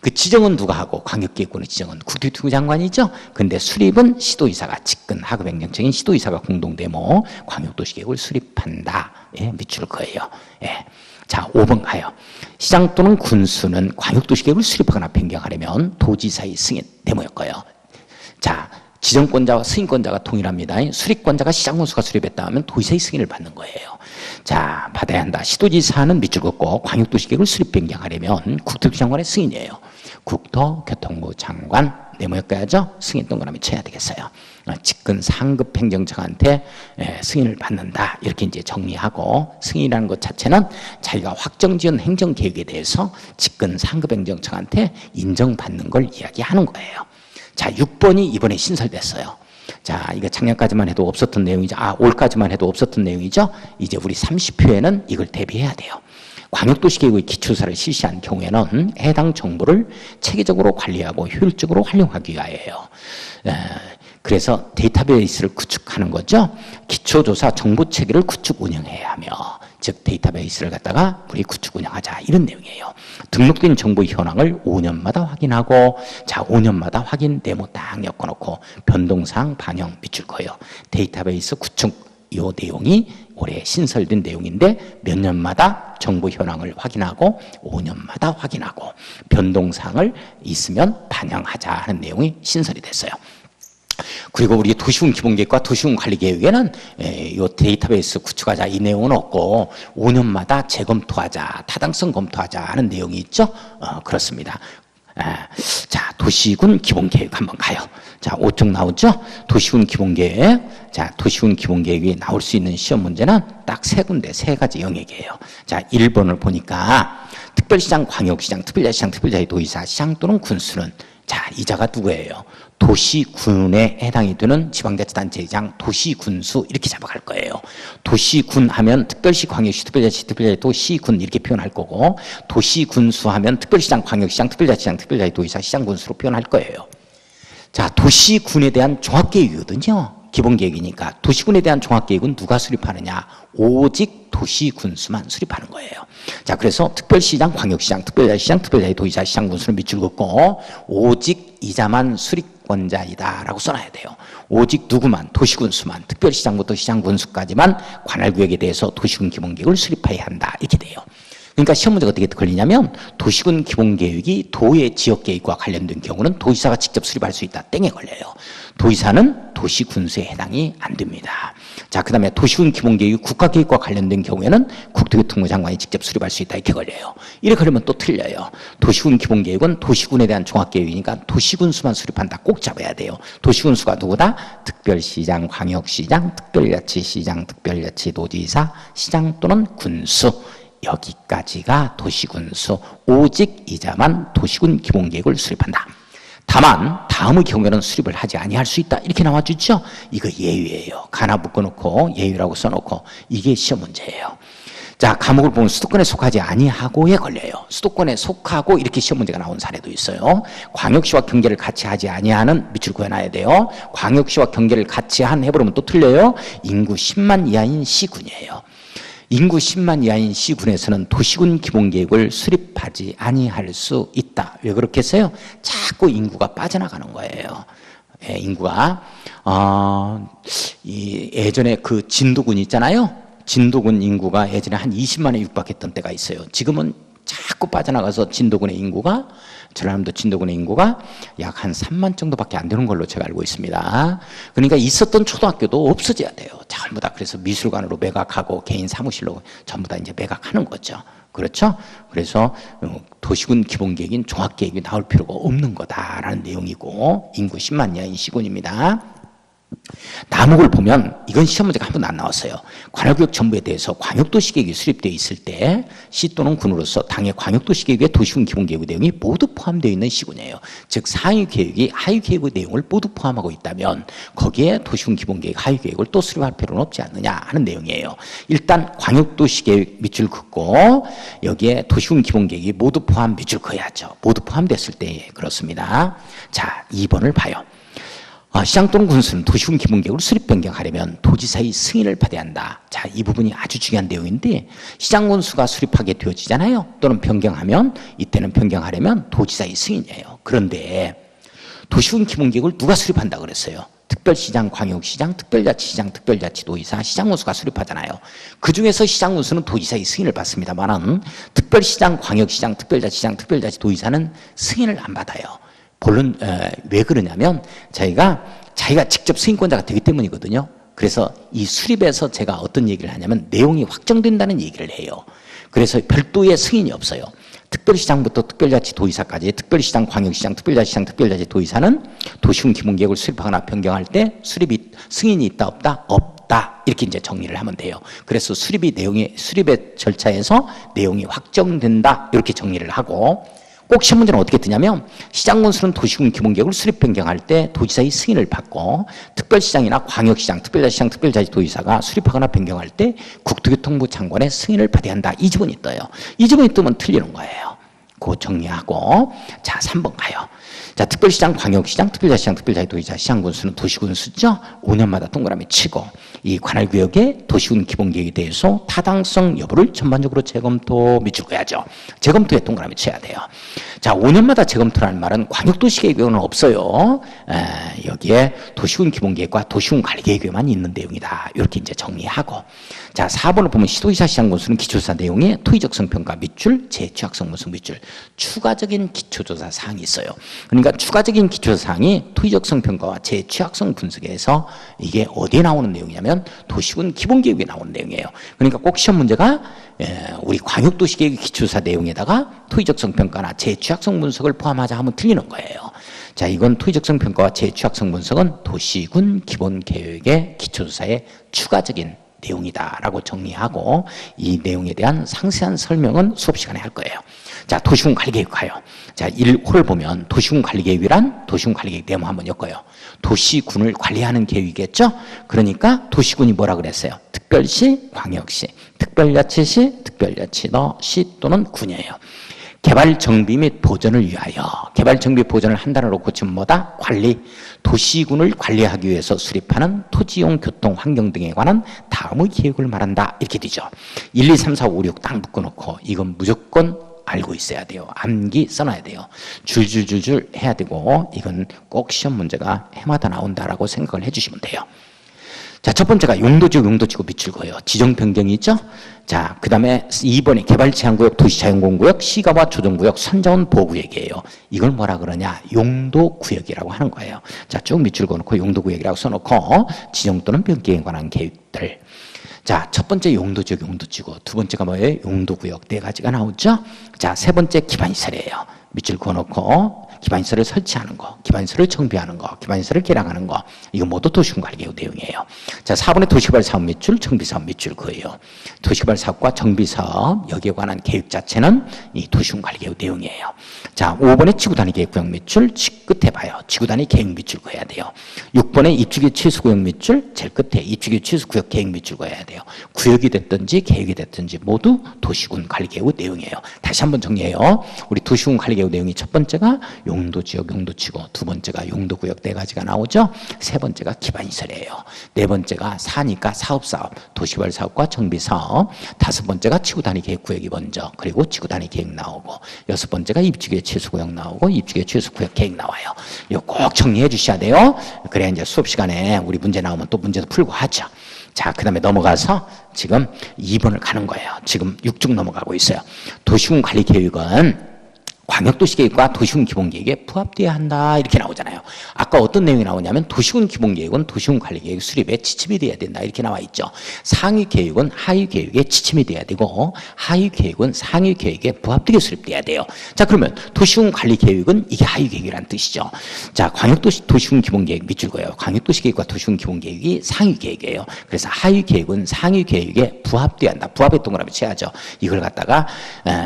그 지정은 누가 하고 광역계획권의 지정은 국토교통부 장관이죠. 근데 수립은 시도의사가 직근 하급행정청인 시도의사가 공동 네모 광역도시계획을 수립한다. 예, 밑줄 거예요. 예. 자, 5번 가요. 시장 또는 군수는 광역도시계획을 수립하거나 변경하려면 도지사의 승인 네모였고요. 자, 지정권자와 승인권자가 동일합니다. 수립권자가 시장군수가 수립했다 하면 도지사의 승인을 받는 거예요. 자, 받아야 한다. 시도지사는 밑줄 긋고 광역도시계획을 수립 변경하려면 국토교통부 장관의 승인이에요. 국토교통부 장관 네모였어야죠. 승인 동그라미 쳐야 되겠어요. 직근 상급 행정청한테 승인을 받는다. 이렇게 이제 정리하고, 승인이라는 것 자체는 자기가 확정지은 행정계획에 대해서 직근 상급 행정청한테 인정받는 걸 이야기하는 거예요. 자, 6번이 이번에 신설됐어요. 자, 이거 작년까지만 해도 없었던 내용이죠. 올까지만 해도 없었던 내용이죠. 이제 우리 30표에는 이걸 대비해야 돼요. 광역도시계획의 기초사를 실시한 경우에는 해당 정보를 체계적으로 관리하고 효율적으로 활용하기 위하여요. 그래서 데이터베이스를 구축하는 거죠. 기초조사 정보체계를 구축 운영해야 하며, 즉 데이터베이스를 갖다가 우리 구축 운영하자 이런 내용이에요. 등록된 정보 현황을 5년마다 확인하고, 자 5년마다 확인 네모 딱 엮어놓고 변동사항 반영 밑줄 거예요. 데이터베이스 구축 이 내용이 올해 신설된 내용인데 몇 년마다 정보 현황을 확인하고 5년마다 확인하고 변동사항을 있으면 반영하자 하는 내용이 신설이 됐어요. 그리고 우리 도시군 기본계획과 도시군 관리계획에는 이 데이터베이스 구축하자 이 내용은 없고 5년마다 재검토하자, 타당성 검토하자 하는 내용이 있죠. 그렇습니다. 자, 도시군 기본계획 한번 가요. 자, 5쪽 나오죠? 도시군 기본계획. 자, 도시군 기본계획이 나올 수 있는 시험 문제는 딱 세 군데, 세 가지 영역이에요. 자, 1번을 보니까 특별시장, 광역시장, 특별자치장, 특별자치 도의사, 시장 또는 군수는, 자, 이자가 누구예요? 도시군에 해당이 되는 지방자치단체장, 도시군수 이렇게 잡아갈 거예요. 도시군 하면 특별시, 광역시, 특별자치, 특별자치, 도시군 이렇게 표현할 거고, 도시군수 하면 특별시장, 광역시장, 특별자치장, 특별자치, 도의사, 시장군수로 표현할 거예요. 자, 도시군에 대한 종합계획이거든요. 기본계획이니까. 도시군에 대한 종합계획은 누가 수립하느냐? 오직 도시군수만 수립하는 거예요. 자, 그래서 특별시장, 광역시장, 특별자치시장, 특별자치, 도의사, 시장군수는 밑줄 긋고 오직 이자만 수립권자이다 라고 써놔야 돼요. 오직 누구만? 도시군수만, 특별시장부터 시장군수까지만 관할구역에 대해서 도시군 기본계획을 수립해야 한다 이렇게 돼요. 그러니까 시험 문제가 어떻게 걸리냐면 도시군 기본계획이 도의 지역계획과 관련된 경우는 도지사가 직접 수립할 수 있다. 땡에 걸려요. 도지사는 도시군수에 해당이 안 됩니다. 자, 그 다음에 도시군 기본계획이 국가계획과 관련된 경우에는 국토교통부 장관이 직접 수립할 수 있다. 이렇게 걸려요. 이렇게 걸리면 또 틀려요. 도시군 기본계획은 도시군에 대한 종합계획이니까 도시군수만 수립한다. 꼭 잡아야 돼요. 도시군수가 누구다? 특별시장, 광역시장, 특별자치시장, 특별자치도지사, 시장 또는 군수. 여기까지가 도시군수, 오직 이자만 도시군 기본계획을 수립한다. 다만 다음의 경우에는 수립을 하지 아니할 수 있다 이렇게 나와주죠. 이거 예외예요. 가나 묶어놓고 예외라고 써놓고 이게 시험 문제예요. 자, 과목을 보면 수도권에 속하지 아니하고에 걸려요. 수도권에 속하고 이렇게 시험 문제가 나온 사례도 있어요. 광역시와 경계를 같이 하지 아니하는 밑줄 그어놔야 돼요. 광역시와 경계를 같이 한 해버리면 또 틀려요. 인구 10만 이하인 시군이에요. 인구 10만 이하인 시군에서는 도시군 기본계획을 수립하지 아니할 수 있다. 왜 그렇게 했어요? 자꾸 인구가 빠져나가는 거예요. 예, 인구가 예전에 그 진도군 있잖아요. 진도군 인구가 예전에 한 20만에 육박했던 때가 있어요. 지금은 자꾸 빠져나가서 진도군의 인구가, 전라남도 진도군의 인구가 약 한 3만 정도밖에 안 되는 걸로 제가 알고 있습니다. 그러니까 있었던 초등학교도 없어져야 돼요. 전부 다. 그래서 미술관으로 매각하고 개인 사무실로 전부 다 이제 매각하는 거죠. 그렇죠? 그래서 도시군 기본계획인 종합계획이 나올 필요가 없는 거다라는 내용이고, 인구 10만 이하인 시군입니다. 다목을 보면 이건 시험 문제가 한 번도 안 나왔어요. 관할구역 전부에 대해서 광역도시계획이 수립되어 있을 때 시 또는 군으로서 당의 광역도시계획의 도시군 기본계획의 내용이 모두 포함되어 있는 시군이에요. 즉 상위 계획이 하위 계획의 내용을 모두 포함하고 있다면 거기에 도시군 기본계획 하위 계획을 또 수립할 필요는 없지 않느냐 하는 내용이에요. 일단 광역도시계획 밑줄 긋고 여기에 도시군 기본계획이 모두 포함 밑줄 그어야죠. 모두 포함됐을 때 그렇습니다. 자, 2번을 봐요. 시장 또는 군수는 도시군 기본계획을 수립 변경하려면 도지사의 승인을 받아야 한다. 자, 이 부분이 아주 중요한 내용인데 시장 군수가 수립하게 되어지잖아요. 또는 변경하면 이때는 변경하려면 도지사의 승인이에요. 그런데 도시군 기본계획을 누가 수립한다 그랬어요? 특별시장, 광역시장, 특별자치시장, 특별자치도의사, 시장군수가 수립하잖아요. 그중에서 시장군수는 도지사의 승인을 받습니다만은 특별시장, 광역시장, 특별자치시장, 특별자치도의사는 승인을 안 받아요. 본론 왜 그러냐면 자기가 직접 승인권자가 되기 때문이거든요. 그래서 이 수립에서 제가 어떤 얘기를 하냐면 내용이 확정된다는 얘기를 해요. 그래서 별도의 승인이 없어요. 특별시장부터 특별자치도의사까지 특별시장, 광역시장, 특별자치시장, 특별자치도의사는 도시군 기본계획을 수립하거나 변경할 때 승인이 있다 없다? 없다. 이렇게 이제 정리를 하면 돼요. 그래서 수립의 절차에서 내용이 확정된다. 이렇게 정리를 하고, 꼭 시험 문제는 어떻게 뜨냐면 시장군수는 도시군 기본계획을 수립 변경할 때 도지사의 승인을 받고 특별시장이나 광역시장, 특별자치시장, 특별자치도의사가 수립하거나 변경할 때 국토교통부 장관의 승인을 받아야 한다. 이 지문이 떠요. 이 지문이 뜨면 틀리는 거예요. 그거 정리하고, 자, 3번 가요. 자, 특별시장, 광역시장, 특별자치시장, 특별자치도의사, 시장군수는 도시군수죠. 5년마다 동그라미 치고 이 관할구역의 도시군 기본계획에 대해서 타당성 여부를 전반적으로 재검토 밑줄 그어야죠. 재검토에 동그라미 쳐야 돼요. 자, 5년마다 재검토라는 말은 광역도시계획은 없어요. 여기에 도시군 기본계획과 도시군 관리계획에만 있는 내용이다. 이렇게 이제 정리하고, 자, 4번을 보면 시도의사, 시장군수는 기초조사 내용에 토의적성 평가 밑줄, 재취약성 분석 밑줄, 추가적인 기초조사 사항이 있어요. 그러니까 추가적인 기초조사 사항이 토의적성 평가와 재취약성 분석에서 이게 어디에 나오는 내용이냐면 도시군 기본계획에 나오는 내용이에요. 그러니까 꼭 시험 문제가 우리 광역도시계획 기초조사 내용에다가 토의적성 평가나 재취약성 분석을 포함하자 하면 틀리는 거예요. 자, 이건 토의적성 평가와 재취약성 분석은 도시군 기본계획의 기초조사의 추가적인 내용이다라고 정리하고 이 내용에 대한 상세한 설명은 수업 시간에 할 거예요. 자, 도시군 관리계획 가요. 자, 1호를 보면 도시군 관리계획이란 도시군 관리계획 네모 한번 엮어요. 도시군을 관리하는 계획이겠죠? 그러니까 도시군이 뭐라 그랬어요? 특별시, 광역시, 특별자치시, 특별자치도, 시 또는 군이에요. 개발 정비 및 보전을 위하여, 개발 정비 보전을 한 단어로 고치면 뭐다? 관리. 도시군을 관리하기 위해서 수립하는 토지용 교통 환경 등에 관한 다음의 계획을 말한다. 이렇게 되죠. 1, 2, 3, 4, 5, 6 딱 묶어놓고 이건 무조건 알고 있어야 돼요. 암기 써놔야 돼요. 줄줄줄줄 해야 되고, 이건 꼭 시험 문제가 해마다 나온다라고 생각을 해주시면 돼요. 자, 첫 번째가 용도지구, 용도지구 밑줄 그어요. 지정 변경이 있죠? 자, 그 다음에 2번이 개발제한구역, 도시자연공구역, 시가와 조정구역, 선자원 보호구역이에요. 이걸 뭐라 그러냐? 용도구역이라고 하는 거예요. 자, 쭉 밑줄 그어놓고 용도구역이라고 써놓고 지정 또는 변경에 관한 계획들. 자, 첫 번째 용도지역, 용도지구. 두 번째가 뭐예요? 용도구역. 네 가지가 나오죠? 자, 세 번째 기반시설이에요. 밑줄 그어놓고 기반시설을 설치하는 거, 기반시설을 정비하는 거, 기반시설을 개량하는 거, 이거 모두 도시군 관리계획 내용이에요. 자, 4번에 도시개발 사업 밑줄, 정비사업 밑줄 그어요. 도시개발 사업과 정비사업 여기에 관한 계획 자체는 이 도시군 관리계획 내용이에요. 자, 5번에 지구단위 계획구역 밑줄 끝에 봐요. 지구단위 계획 밑줄 그어야 돼요. 6번에 입주계 취수구역 밑줄 제일 끝에 입주계 취수구역 계획 밑줄 그어야 돼요. 구역이 됐든지 계획이 됐든지 모두 도시군 관리계획 내용이에요. 다시 한번 정리해요. 우리 도시군 관리계획 내용이 첫 번째가 용도지역 용도치고, 두 번째가 용도구역 네 가지가 나오죠. 세 번째가 기반시설이에요. 네 번째가 사니까 사업사업, 도시개발 사업과 정비사업. 다섯 번째가 지구단위 계획구역이 먼저, 그리고 지구단위 계획 나오고, 여섯 번째가 입주계 취수구역 나오고, 입주계 취수구역 계획 나와요. 이거 꼭 정리해 주셔야 돼요. 그래야 이제 수업 시간에 우리 문제 나오면 또 문제도 풀고 하죠. 자, 그 다음에 넘어가서 지금 2번을 가는 거예요. 지금 6중 넘어가고 있어요. 도시군 관리 계획은 광역도시계획과 도시군 기본계획에 부합돼야 한다 이렇게 나오잖아요. 아까 어떤 내용이 나오냐면 도시군 기본계획은 도시군 관리계획 수립에 지침이 돼야 된다 이렇게 나와 있죠. 상위 계획은 하위 계획에 지침이 돼야 되고, 하위 계획은 상위 계획에 부합되게 수립돼야 돼요. 자, 그러면 도시군 관리계획은 이게 하위 계획이라는 뜻이죠. 자, 도시군 기본계획 밑줄 그어요. 광역도시계획과 도시군 기본계획이 상위 계획이에요. 그래서 하위 계획은 상위 계획에 부합돼야 한다. 부합에 동그라미 쳐야죠. 이걸 갖다가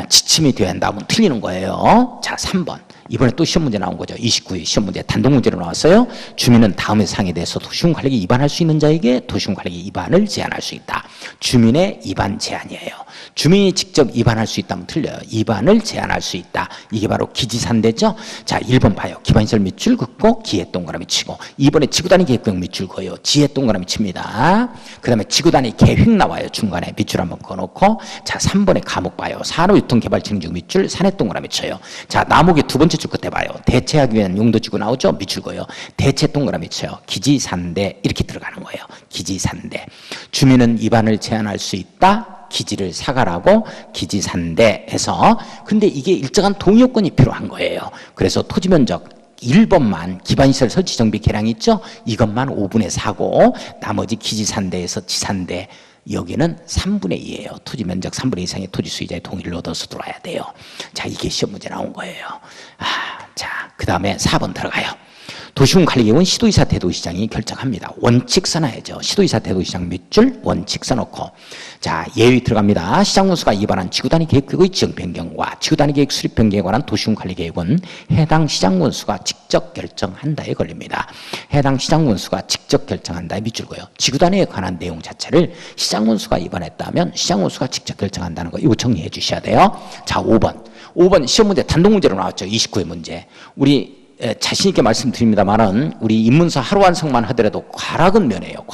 지침이 돼야 한다 하면 틀리는 거예요. 자, 3번. 이번에 또 시험 문제 나온 거죠. 29회 시험 문제 단독 문제로 나왔어요. 주민은 다음의 사항에 대해서 도시군 관리계획 위반할 수 있는 자에게 도시군 관리계획 위반을 제한할 수 있다. 주민의 위반 제한이에요. 주민이 직접 위반할 수 있다면 틀려요. 위반을 제한할 수 있다. 이게 바로 기지산대죠. 자, 1번 봐요. 기반시설 밑줄 긋고 기에 동그라미 치고, 2번에 지구단위 계획구역 밑줄 그어요. 지에 동그라미 칩니다. 그 다음에 지구단위 계획 나와요. 중간에 밑줄 한번 그어놓고, 자, 3번에 과목 봐요. 산업유통개발진흥지구 밑줄 산에 동그라미 쳐요. 자, 나목의 두 번째 줄 끝에 봐요. 대체하기 위한 용도지구 나오죠. 밑줄 그어요. 대체 동그라미 쳐요. 기지산대 이렇게 들어가는 거예요. 기지산대. 주민은 위반을 제한할 수 있다. 기지를 사가라고 기지산대해서, 근데 이게 일정한 동의요건이 필요한 거예요. 그래서 토지면적 1번만 기반시설 설치 정비 계량이 있죠. 이것만 5분의 4고, 나머지 기지산대에서 지산대 여기는 3분의 2예요. 토지 면적 3분의 2 이상의 토지 수의자의 동의를 얻어서 들어와야 돼요. 자, 이게 시험 문제 나온 거예요. 자, 그 다음에 4번 들어가요. 도시군 관리계획은 시도의사 대도시장이 결정합니다. 원칙 써놔야죠. 시도의사 대도시장 밑줄 원칙 써놓고, 자, 예의 들어갑니다. 시장군수가 위반한 지구단위 계획구역의 지정 변경과 지구단위 계획 수립 변경에 관한 도시군 관리계획은 해당 시장군수가 직접 결정한다에 걸립니다. 해당 시장군수가 직접 결정한다에 밑줄 그어요. 지구단위에 관한 내용 자체를 시장군수가 위반했다면 시장군수가 직접 결정한다는 거, 이거 정리해 주셔야 돼요. 자, 5번 시험 문제 단독 문제로 나왔죠. 29회 문제. 우리 자신 있게 말씀드립니다만은 우리 입문서 하루 완성만 하더라도 과락은 면해요.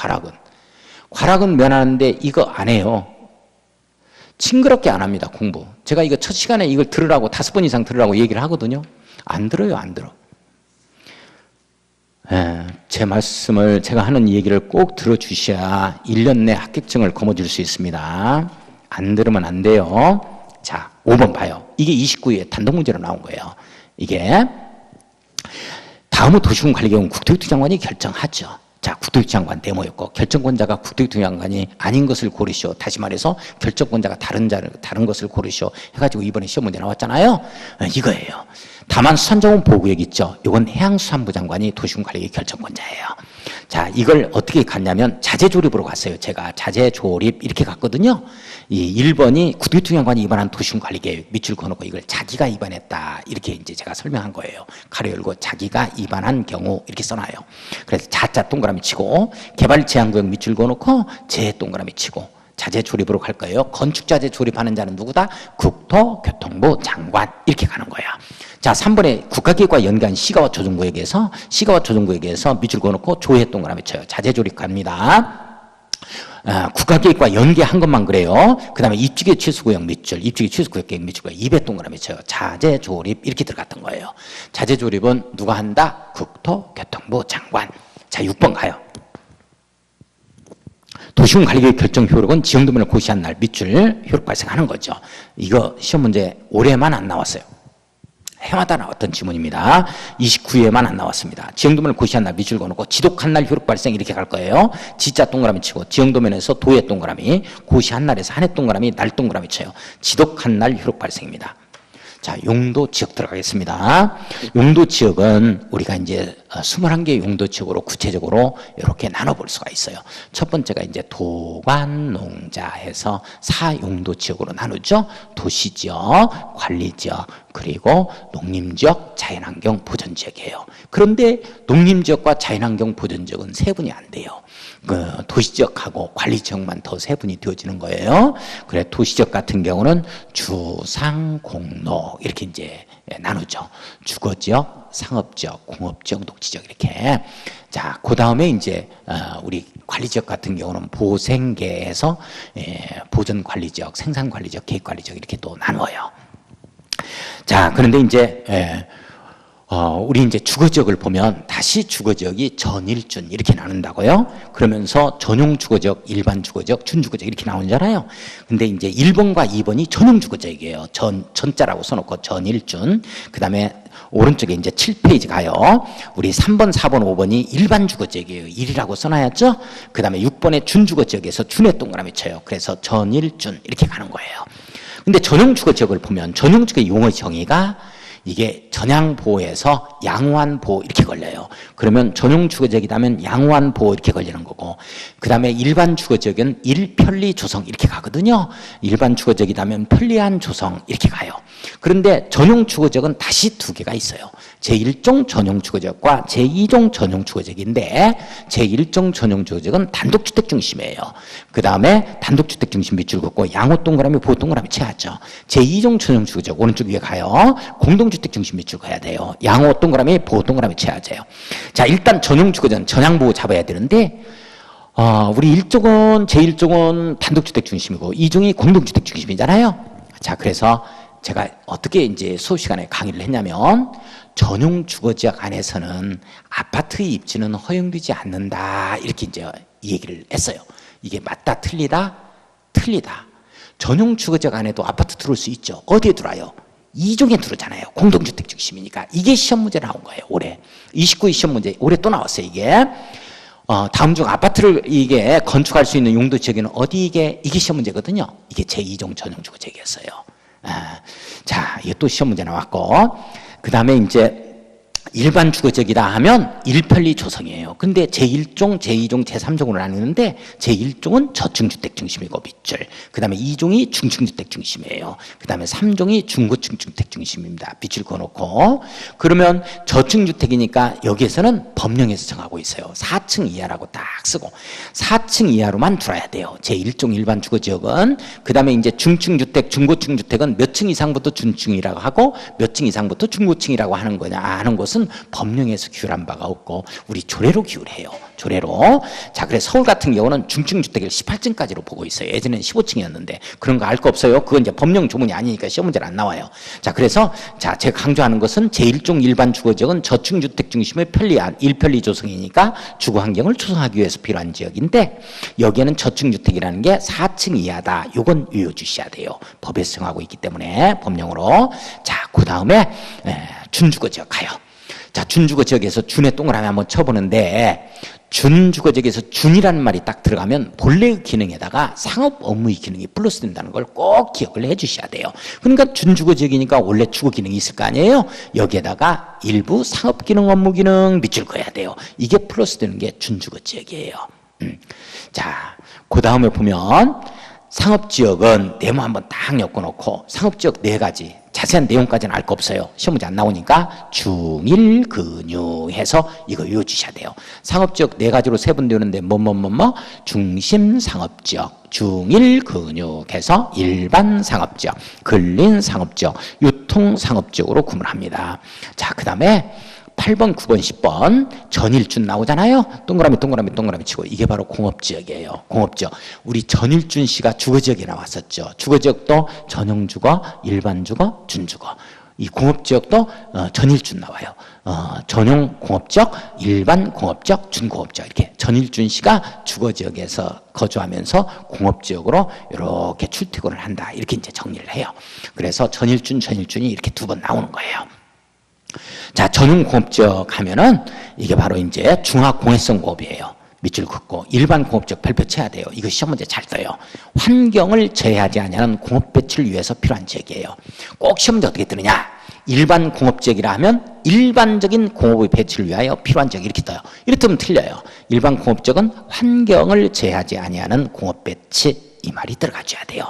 과락은 면하는데 이거 안 해요. 징그럽게 안 합니다. 공부. 제가 이거 첫 시간에 이걸 들으라고 5번 이상 들으라고 얘기를 하거든요. 안 들어요. 안 들어. 제 말씀을, 제가 하는 얘기를 꼭 들어주셔야 1년 내 합격증을 거머쥘 수 있습니다. 안 들으면 안 돼요. 자, 5번 봐요. 이게 29회 단독 문제로 나온 거예요. 이게 다음의 도시군 관리계획은 국토교통부 장관이 결정하죠. 자, 국토교통부 장관 데모였고, 결정권자가 국토교통부 장관이 아닌 것을 고르시오. 다시 말해서 결정권자가 다른 것을 고르시오 해가지고 이번에 시험 문제 나왔잖아요. 이거예요. 다만 수산자원 보호구역 있죠. 이건 해양수산부 장관이 도시군 관리계획 결정권자예요. 자, 이걸 어떻게 갔냐면 자재조립으로 갔어요. 제가 자재조립 이렇게 갔거든요. 이 1번이 국토교통부 장관이 위반한 도시군 관리계획 밑줄 그어놓고 이걸 자기가 위반했다 이렇게 이제 제가 설명한 거예요. 가로 열고 자기가 위반한 경우 이렇게 써놔요. 그래서 자자 동그라미 치고, 개발 제한구역 밑줄 그어놓고 재 동그라미 치고, 자재 조립으로 갈 거예요. 건축자재 조립하는 자는 누구다? 국토교통부 장관 이렇게 가는 거야. 자, 3번에 국가기획과 연계한 시가와 조정구역에서 밑줄 그어놓고 조회 동그라미 쳐요. 자재 조립 갑니다. 국가계획과 연계한 것만 그래요. 그 다음에 입주계 취수구역 밑줄, 입주계 취수구역 계획 밑줄 200 동그라미 쳐요. 자재 조립 이렇게 들어갔던 거예요. 자재 조립은 누가 한다? 국토교통부 장관. 자, 6번 가요. 도시군 관리계획 결정 효력은 지형도면을 고시한 날 밑줄 효력 발생하는 거죠. 이거 시험 문제 올해만 안 나왔어요. 해마다 나왔던 지문입니다. 29회에만 안 나왔습니다. 지형도면을 고시한 날 밑줄 그어놓고 지독한 날 효력 발생 이렇게 갈 거예요. 지자 동그라미 치고, 지형도면에서 도해 동그라미, 고시한 날에서 한해 동그라미, 날 동그라미 쳐요. 지독한 날 효력 발생입니다. 자, 용도 지역 들어가겠습니다. 용도 지역은 우리가 이제 21개 용도 지역으로 구체적으로 이렇게 나눠볼 수가 있어요. 첫 번째가 이제 도관, 농자 해서 4용도 지역으로 나누죠. 도시지역, 관리지역, 그리고 농림지역, 자연환경 보전지역이에요. 그런데 농림지역과 자연환경 보전지역은 세분이 안 돼요. 그 도시지역하고 관리지역만 더 세분이 되어지는 거예요. 그래 도시지역 같은 경우는 주상, 공로 이렇게 이제 나누죠. 주거지역, 상업지역, 공업지역, 녹지지역 이렇게. 자, 그 다음에 이제 우리 관리지역 같은 경우는 보생계에서 보전관리지역, 생산관리지역, 계획관리지역 이렇게 또 나눠요. 자, 그런데 이제 우리 이제 주거지역을 보면 다시 주거지역이 전일준 이렇게 나눈다고요. 그러면서 전용 주거지역, 일반 주거지역, 준주거지역 이렇게 나오잖아요. 근데 이제 1번과 2번이 전용 주거지역이에요. 전자라고 써놓고 전일준. 그 다음에 오른쪽에 이제 7페이지 가요. 우리 3번, 4번, 5번이 일반 주거지역이에요. 1이라고 써놔야죠. 그 다음에 6번에 준주거지역에서 준에 동그라미 쳐요. 그래서 전일준 이렇게 가는 거예요. 근데 전용 주거지역을 보면 전용 주거 용어 정의가 이게 전양보호에서 양호한보호 이렇게 걸려요. 그러면 전용 주거지역이라면 양호한보호 이렇게 걸리는 거고, 그 다음에 일반 주거지역은 일편리 조성 이렇게 가거든요. 일반 주거지역이라면 편리한 조성 이렇게 가요. 그런데 전용 주거지역은 다시 두 개가 있어요. 제1종 전용 주거지역과 제2종 전용 주거지역인데, 제1종 전용 주거지역은 단독주택 중심이에요. 그 다음에 단독주택 중심 밑줄 긋고 양호 동그라미, 보호 동그라미 쳐야죠. 제2종 전용 주거지역 오른쪽 위에 가요. 공동주택 중심 밑줄 가야 돼요. 양호 동그라미, 보호 동그라미 쳐야 돼요. 자, 일단 전용 주거지역은 전양보호 잡아야 되는데, 우리 1종은, 제1종은 단독주택 중심이고 2종이 공동주택 중심이잖아요. 자, 그래서 제가 어떻게 이제 수업 시간에 강의를 했냐면, 전용 주거지역 안에서는 아파트의 입지는 허용되지 않는다 이렇게 이제 얘기를 했어요. 이게 맞다 틀리다? 틀리다. 전용 주거지역 안에도 아파트 들어올 수 있죠. 어디에 들어와요? 2종에 들어오잖아요. 공동주택 중심이니까. 이게 시험 문제 나온 거예요. 올해 29위 시험 문제 올해 또 나왔어요. 이게 다음 중 아파트를 이게 건축할 수 있는 용도 지역에는 어디 이게 시험 문제거든요. 이게 제2종 전용 주거지역이었어요. 자, 이게 또 시험 문제 나왔고, 그 다음에 이제 일반 주거지역이다 하면 일편리 조성이에요. 근데 제1종, 제2종, 제3종으로 나누는데 제1종은 저층주택 중심이고 밑줄, 그 다음에 2종이 중층주택 중심이에요. 그 다음에 3종이 중고층 주택 중심입니다. 밑줄 그어놓고. 그러면 저층주택이니까 여기에서는 법령에서 정하고 있어요. 4층 이하라고 딱 쓰고 4층 이하로만 들어야 돼요. 제1종 일반 주거지역은. 그 다음에 이제 중층주택, 중고층주택은 몇 층 이상부터 중층이라고 하고 몇 층 이상부터 중고층이라고 하는 거냐 하는 것은 법령에서 규율한 바가 없고 우리 조례로 규율해요. 조례로. 자, 그래서 서울 같은 경우는 중층주택을 18층까지로 보고 있어요. 예전에는 15층이었는데 그런 거 알 거 없어요. 그건 이제 법령 조문이 아니니까 시험 문제는 안 나와요. 자, 그래서 자, 제가 강조하는 것은 제1종 일반 주거지역은 저층주택 중심의 편리한 일편리 조성이니까 주거 환경을 조성하기 위해서 필요한 지역인데 여기에는 저층주택이라는 게 4층 이하다. 요건 유효주시해야 돼요. 법에서 정하고 있기 때문에 법령으로. 자, 그 다음에 준주거지역 가요. 자, 준주거지역에서 준의 동그라미 한번 쳐보는데 준주거지역에서 준이라는 말이 딱 들어가면 본래의 기능에다가 상업 업무의 기능이 플러스 된다는 걸 꼭 기억을 해 주셔야 돼요. 그러니까 준주거지역이니까 원래 주거 기능이 있을 거 아니에요. 여기에다가 일부 상업 기능, 업무 기능 밑줄 그어야 돼요. 이게 플러스 되는 게 준주거지역이에요. 자, 그 다음에 보면 상업지역은 네모 한번 딱 엮어놓고 상업지역 4가지 자세한 내용까지는 알 거 없어요. 시험 문제 안 나오니까 중일 근유 해서 이거 외워주셔야 돼요. 상업지역 4가지로 세분되는데 중심 상업지역, 중일 근유 해서 일반 상업지역, 근린 상업지역, 유통 상업지역으로 구분합니다. 자, 그 다음에 8번, 9번, 10번 전일준 나오잖아요. 동그라미 동그라미 동그라미 치고 이게 바로 공업지역이에요. 공업지역. 우리 전일준 씨가 주거지역에 나왔었죠. 주거지역도 전용주거, 일반주거, 준주거. 이 공업지역도 전일준 나와요. 전용 공업지역, 일반 공업지역, 준공업지역 이렇게 전일준 씨가 주거지역에서 거주하면서 공업지역으로 이렇게 출퇴근을 한다. 이렇게 이제 정리를 해요. 그래서 전일준이 이렇게 2번 나오는 거예요. 자, 전용공업지역 하면은 이게 바로 이제 중화공해성 공업이에요. 밑줄 긋고 일반 공업적 별표 쳐야 돼요. 이거 시험 문제 잘 떠요. 환경을 저해하지 않는 공업 배치를 위해서 필요한 지역이에요. 꼭 시험 문제 어떻게 뜨느냐? 일반 공업지역이라 하면 일반적인 공업의 배치를 위하여 필요한 지역 이렇게 떠요. 이렇게 뜨면 틀려요. 일반 공업지역은 환경을 제하지 아니하는 공업 배치 이 말이 들어가줘야 돼요.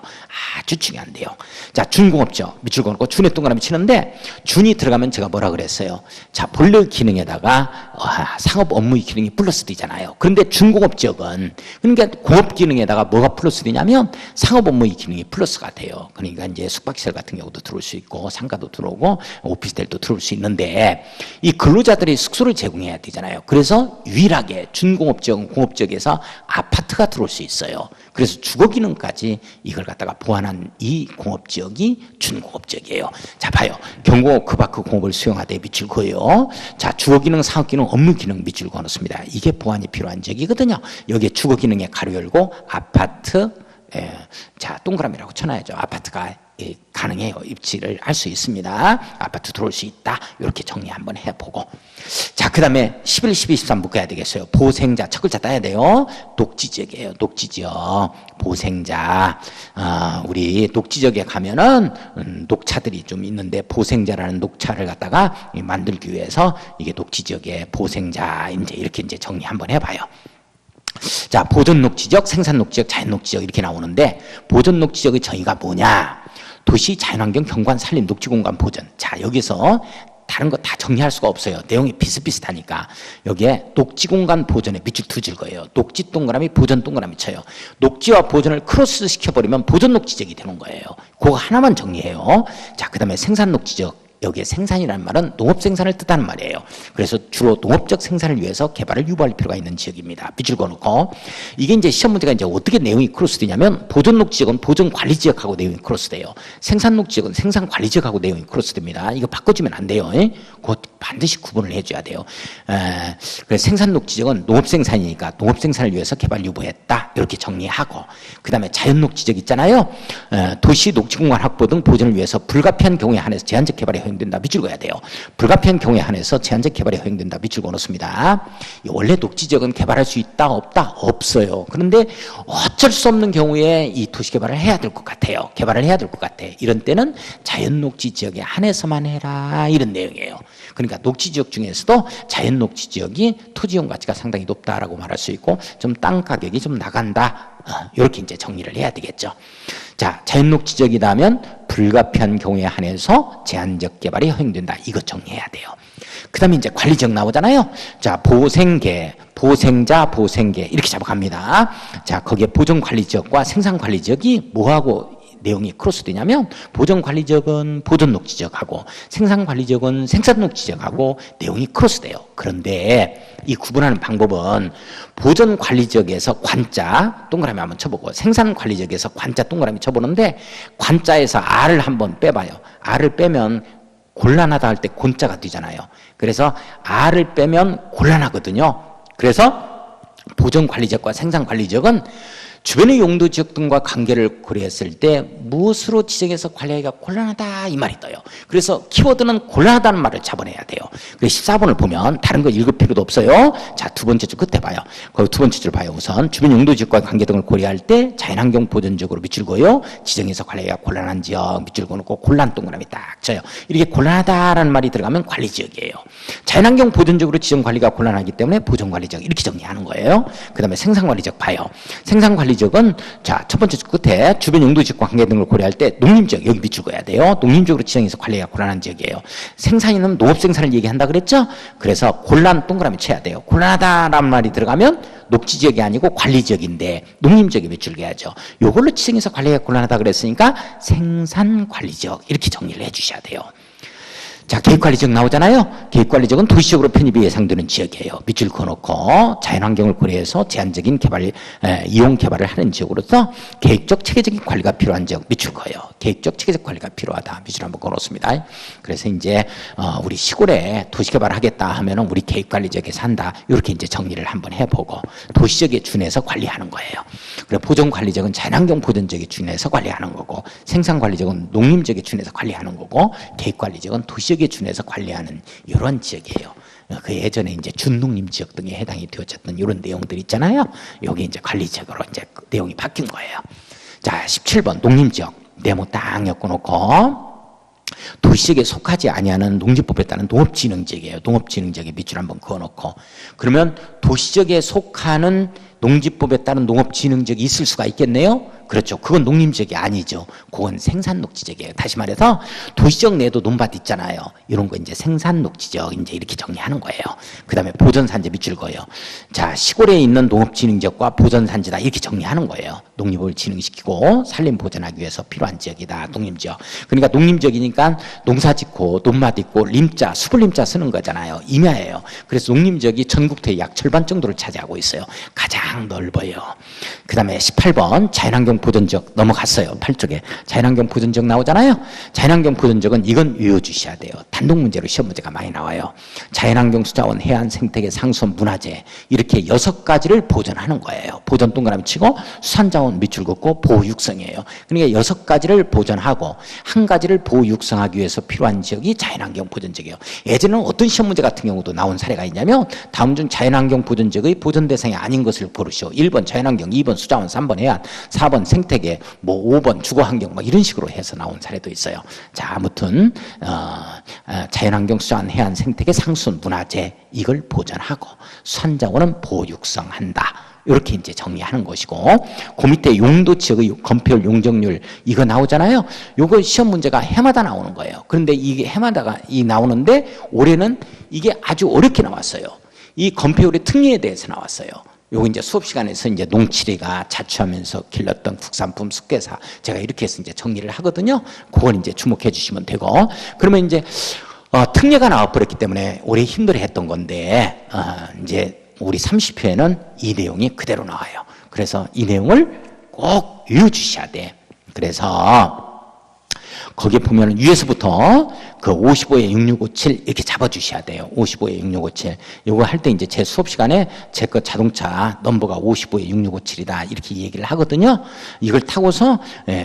아주 중요한데요. 자, 준공업지역 밑줄 그었고 준에 동그라미 치는데 준이 들어가면 제가 뭐라 그랬어요? 자, 본래 기능에다가 상업 업무의 기능이 플러스 되잖아요. 그런데 준공업지역은 그러니까 공업 기능에다가 뭐가 플러스 되냐면 상업 업무의 기능이 플러스가 돼요. 그러니까 이제 숙박시설 같은 경우도 들어올 수 있고 상가도 들어오고 오피스텔도 들어올 수 있는데 이 근로자들이 숙소를 제공해야 되잖아요. 그래서 유일하게 준공업지역은 공업지역에서 아파트가 들어올 수 있어요. 그래서 주거 기능까지 이걸 갖다가 보완한 이 공업지역이 준공업지역이에요. 자, 봐요. 경공업 그 밖의 공업을 수용하되 밑줄 그어요. 자, 주거 기능, 사업 기능, 업무 기능 밑줄 그어놓습니다. 이게 보완이 필요한 지역이거든요. 여기에 주거 기능에 가로 열고 아파트, 자, 동그라미라고 쳐놔야죠. 아파트가 가능해요. 입지를 할 수 있습니다. 아파트 들어올 수 있다. 이렇게 정리 한번 해보고. 자, 그 다음에 11, 12, 13 묶어야 되겠어요. 보생자, 첫 글자 따야 돼요. 녹지지역이에요. 녹지지역. 보생자. 우리 녹지지역에 가면은 녹차들이 좀 있는데 보생자라는 녹차를 갖다가 만들기 위해서 이게 녹지지역의 보생자. 이제 정리 한번 해봐요. 자, 보존녹지지역, 생산녹지지역, 자연녹지지역 이렇게 나오는데 보존녹지지역의 정의가 뭐냐? 도시 자연환경 경관 산림 녹지공간 보전. 자, 여기서 다른 거 다 정리할 수가 없어요. 내용이 비슷비슷하니까. 여기에 녹지공간 보전에 밑줄 두 줄 거예요. 녹지 동그라미, 보전 동그라미 쳐요. 녹지와 보전을 크로스 시켜버리면 보전 녹지지역이 되는 거예요. 그거 하나만 정리해요. 자, 그 다음에 생산 녹지지역. 여기에 생산이라는 말은 농업 생산을 뜻하는 말이에요. 그래서 주로 농업적 생산을 위해서 개발을 유보할 필요가 있는 지역입니다. 밑줄 그어놓고 이게 이제 시험 문제가 이제 어떻게 내용이 크로스되냐면 보존녹지역은 보존관리지역하고 내용이 크로스돼요. 생산녹지역은 생산관리지역하고 내용이 크로스됩니다. 이거 바꿔주면 안 돼요. 그거 반드시 구분을 해줘야 돼요. 그래서 생산녹지역은 농업 생산이니까 농업 생산을 위해서 개발 유보했다. 이렇게 정리하고 그 다음에 자연녹지역 있잖아요. 도시 녹지공간 확보 등 보존을 위해서 불가피한 경우에 한해서 제한적 개발이 허용된다. 밑줄 그어야 돼요. 불가피한 경우에 한해서 제한적 개발이 허용된다. 밑줄 그어놓습니다. 원래 녹지지역은 개발할 수 있다 없다? 없어요. 그런데 어쩔 수 없는 경우에 이 도시개발을 해야 될 것 같아요. 개발을 해야 될 것 같아. 이런 때는 자연녹지지역에 한해서만 해라. 이런 내용이에요. 그러니까 녹지지역 중에서도 자연녹지지역이 토지용 가치가 상당히 높다라고 말할 수 있고 좀 땅 가격이 좀 나간다. 이렇게 이제 정리를 해야 되겠죠. 자, 자연녹지지역이라면 불가피한 경우에 한해서 제한적 개발이 허용된다. 이거 정리해야 돼요. 그 다음에 이제 관리지역 나오잖아요. 자, 보생계, 보생자, 보생계 이렇게 잡아갑니다. 자, 거기에 보존관리지역과 생산관리지역이 뭐하고 내용이 크로스되냐면 보존관리지역은 보존녹지지역하고 생산관리지역은 생산녹지지역하고 내용이 크로스돼요. 그런데 이 구분하는 방법은 보존관리지역에서 관자 동그라미 한번 쳐보고 생산관리지역에서 관자 동그라미 쳐보는데 관자에서 R을 한번 빼봐요. R을 빼면 곤란하다 할 때 곤자가 되잖아요. 그래서 R을 빼면 곤란하거든요. 그래서 보존관리지역과 생산관리지역은 주변의 용도지역 등과 관계를 고려했을 때 무엇으로 지정해서 관리하기가 곤란하다 이 말이 떠요. 그래서 키워드는 곤란하다는 말을 잡아내야 돼요. 그래서 14번을 보면 다른 거 읽을 필요도 없어요. 자, 두 번째 줄 끝에 봐요. 거기 두 번째 줄 봐요. 우선 주변 용도지역과 관계 등을 고려할 때 자연환경 보전지역으로 밑줄 그어요. 지정해서 관리하기가 곤란한 지역 밑줄 그어놓고 곤란 동그라미 딱 쳐요. 이렇게 곤란하다라는 말이 들어가면 관리지역이에요. 자연환경 보전지역으로 지정 관리가 곤란하기 때문에 보존관리지역 이렇게 정리하는 거예요. 그 다음에 생산관리지역 봐요. 생산관리지역은 자, 첫 번째 줄 끝에 주변 용도지역과 관계 등을 고려할 때 농림지역 여기 밑줄 그어야 돼요. 농림지역으로 지정해서 관리가 곤란한 지역이에요. 생산이는 농업생산을 얘기한다 그랬죠? 그래서 곤란 동그라미 쳐야 돼요. 곤란하다라는 말이 들어가면 녹지지역이 아니고 관리지역인데 농림지역에 밑줄 그어야죠. 요걸로 지정해서 관리가 곤란하다 그랬으니까 생산관리지역 이렇게 정리를 해주셔야 돼요. 자, 계획관리지역 나오잖아요. 계획관리지역은 도시적으로 편입이 예상되는 지역이에요. 밑줄 그어놓고 자연환경을 고려해서 제한적인 개발, 이용 개발을 하는 지역으로서 계획적 체계적인 관리가 필요한 지역 밑줄 그어요. 계획적 체계적 관리가 필요하다. 밑줄 한번 그어놓습니다. 그래서 이제 우리 시골에 도시개발을 하겠다 하면은 우리 계획관리지역에 산다. 이렇게 이제 정리를 한번 해보고 도시적에 준해서 관리하는 거예요. 그리고 보존관리지역은 자연환경 보존지역에 준해서 관리하는 거고 생산관리지역은 농림지역에 준해서 관리하는 거고 계획관리지역은 도시적 에 준해서 관리하는 이런 지역이에요. 그 예전에 이제 준농림 지역 등에 해당이 되어졌던 이런 내용들 있잖아요. 여기 이제 관리적으로 이제 그 내용이 바뀐 거예요. 자, 17번 농림지역 네모 딱 엮어놓고 도시지역에 속하지 아니하는 농지법에 따른 농업진흥지역이에요. 농업진흥지역에 밑줄 한번 그어놓고 그러면 도시지역에 속하는 농지법에 따른 농업진흥지역이 있을 수가 있겠네요. 그렇죠. 그건 농림지역이 아니죠. 그건 생산녹지지역이에요. 다시 말해서 도시지역 내에도 논밭 있잖아요. 이런 거 이제 생산녹지지역 이제 이렇게 정리하는 거예요. 그 다음에 보전산지 밑줄 거예요. 자, 시골에 있는 농업진흥지역과 보전산지다 이렇게 정리하는 거예요. 농립을 진흥시키고 산림 보전하기 위해서 필요한 지역이다. 농림지역. 그러니까 농림지역이니까 농사짓고 논밭 있고 림자, 수불림자 쓰는 거잖아요. 임야예요. 그래서 농림지역이 전국토의 약 절반 정도를 차지하고 있어요. 가장 넓어요. 그 다음에 18번 자연환경 보전지역 넘어갔어요. 8쪽에 자연환경 보전지역 나오잖아요. 자연환경 보전지역은 이건 외워주셔야 돼요. 단독 문제로 시험 문제가 많이 나와요. 자연환경 수자원, 해안 생태계, 상수원, 문화재 이렇게 6가지를 보전하는 거예요. 보전 동그라미 치고 수산자원 밑줄 긋고 보호 육성이에요. 그러니까 6가지를 보전하고 한 가지를 보호 육성하기 위해서 필요한 지역이 자연환경 보전지역이에요. 예전에는 어떤 시험 문제 같은 경우도 나온 사례가 있냐면 다음 중 자연환경 보전지역의 보전 대상이 아닌 것을 고르시오. 1번 자연환경, 2번 수자원, 3번 해안, 4번 생태계, 뭐 5번 주거환경 막 이런 식으로 해서 나온 사례도 있어요. 자, 아무튼 자연환경, 수자원, 해안, 생태계, 상수원, 문화재 이걸 보전하고 수산자원은 보호 육성한다. 이렇게 이제 정리하는 것이고 그 밑에 용도 지역의 건폐율, 용적률 이거 나오잖아요. 요거 시험 문제가 해마다 나오는 거예요. 그런데 이게 해마다가 나오는데 올해는 이게 아주 어렵게 나왔어요. 이 건폐율의 특례에 대해서 나왔어요. 요거 이제 수업 시간에서 이제 농칠이가 자취하면서 길렀던 국산품 습계사 제가 이렇게 해서 이제 정리를 하거든요. 그걸 이제 주목해 주시면 되고 그러면 이제 특례가 나와버렸기 때문에 올해 힘들어했던 건데 이제 우리 30회에는 이 내용이 그대로 나와요. 그래서 이 내용을 꼭 외워주셔야 돼. 그래서 거기에 보면 위에서부터 그 55에 6657 이렇게 잡아주셔야 돼요. 55에 6657. 이거 할 때 이제 제 수업 시간에 제 거 자동차 넘버가 55에 6657이다 이렇게 얘기를 하거든요. 이걸 타고서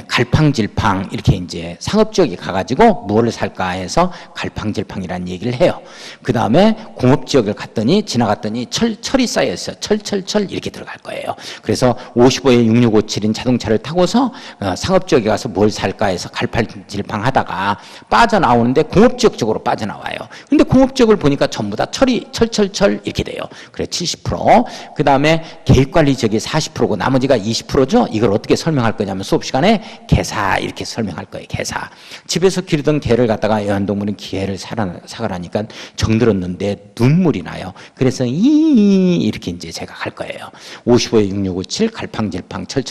갈팡질팡 이렇게 이제 상업지역에 가가지고 무엇을 살까 해서 갈팡질팡이라는 얘기를 해요. 그 다음에 공업지역을 갔더니 지나갔더니 철이 쌓여있어요. 철 이렇게 들어갈 거예요. 그래서 55에 6657인 자동차를 타고서 상업지역에 가서 뭘 살까 해서 갈팡질팡 하다가 빠져나오는데 공업지역 쪽으로 빠져나와요. 근데 공업지역을 보니까 전부 다 철이 철 이렇게 돼요. 그래 70%. 그 다음에 계획관리지역이 40%고 나머지가 20%죠. 이걸 어떻게 설명할 거냐면 수업 시간에 개사 이렇게 설명할 거예요. 개사. 집에서 기르던 개를 갖다가 애완동물은 개를 사가라니까 정들었는데 눈물이 나요. 그래서 이렇게 이제 제가 갈 거예요. 55에 6657 갈팡질팡 철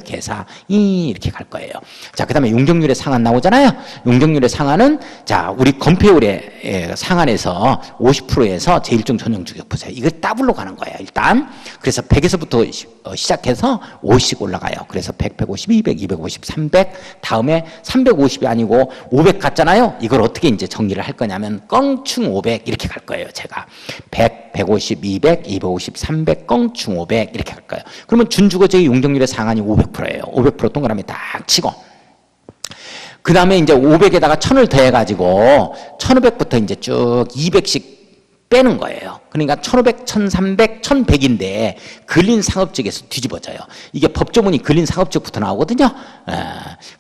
개사 이렇게 갈 거예요. 자, 그 다음에 용적률의 상한 나오잖아요. 용적률의 상한은 자, 우리 건폐율의 상한에서 50%에서 제1종 전용주격 보세요. 이걸 더블로 가는 거예요, 일단. 그래서 100에서부터 시작해서 50씩 올라가요. 그래서 100, 150, 200, 250, 300. 다음에 350이 아니고 500 갔잖아요. 이걸 어떻게 이제 정리를 할 거냐면 껑충 500 이렇게 갈 거예요, 제가. 100, 150, 200, 250, 300, 껑충 500 이렇게 갈 거예요. 그러면 준주거지의 용적률의 상한이 500%예요. 500% 동그라미 딱 치고. 그 다음에 이제 500에다가 1000을 더해가지고 1500부터 이제 쭉 200씩 빼는 거예요. 그러니까 1500, 1300, 1100인데 근린 상업지역에서 뒤집어져요. 이게 법조문이 근린 상업지역부터 나오거든요.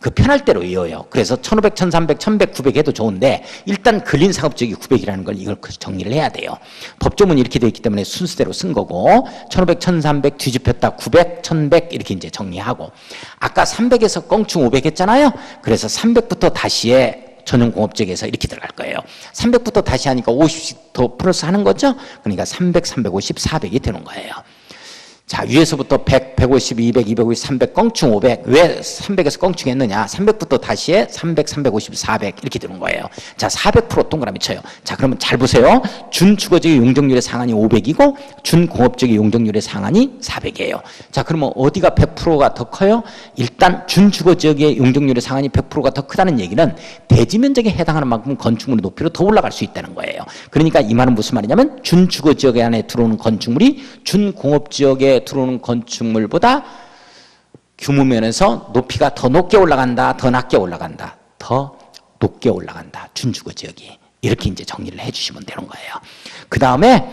그 편할 대로 외워요. 그래서 1500, 1300, 1100, 900 해도 좋은데 일단 근린 상업지역이 900이라는 걸 이걸 정리를 해야 돼요. 법조문이 이렇게 되어 있기 때문에 순서대로 쓴 거고 1500, 1300 뒤집혔다 900, 1100 이렇게 이제 정리하고 아까 300에서 껑충 500 했잖아요. 그래서 300부터 다시에 전용공업지역에서 이렇게 들어갈 거예요. 300부터 다시 하니까 50씩 더 플러스 하는 거죠. 그러니까 300, 350, 400이 되는 거예요. 자, 위에서부터 100, 150, 200, 250, 300, 껑충 500. 왜 300에서 껑충 했느냐? 300부터 다시에 300, 350, 400 이렇게 되는 거예요. 자, 400% 동그라미 쳐요. 자, 그러면 잘 보세요. 준주거지의 용적률의 상한이 500이고 준공업지역의 용적률의 상한이 400이에요. 자, 그러면 어디가 100%가 더 커요? 일단 준주거지역의 용적률의 상한이 100%가 더 크다는 얘기는 대지 면적에 해당하는 만큼 건축물의 높이로 더 올라갈 수 있다는 거예요. 그러니까 이 말은 무슨 말이냐면 준주거지역 안에 들어오는 건축물이 준공업지역에 들어오는 건축물보다 규모 면에서 높이가 더 높게 올라간다, 더 낮게 올라간다, 더 높게 올라간다. 준주거 지역이 이렇게 이제 정리를 해주시면 되는 거예요. 그 다음에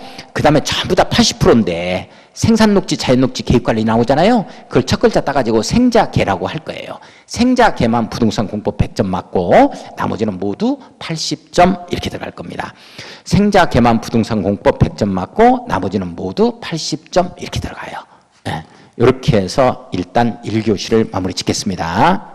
전부 다 80%인데 생산녹지, 자연녹지, 개입관리 나오잖아요. 그걸 첫 글자 따가지고 생자개라고 할 거예요. 생자개만 부동산 공법 100점 맞고 나머지는 모두 80점 이렇게 들어갈 겁니다. 생자개만 부동산 공법 100점 맞고 나머지는 모두 80점 이렇게 들어가요. 네. 이렇게 해서 일단 1교시를 마무리 짓겠습니다.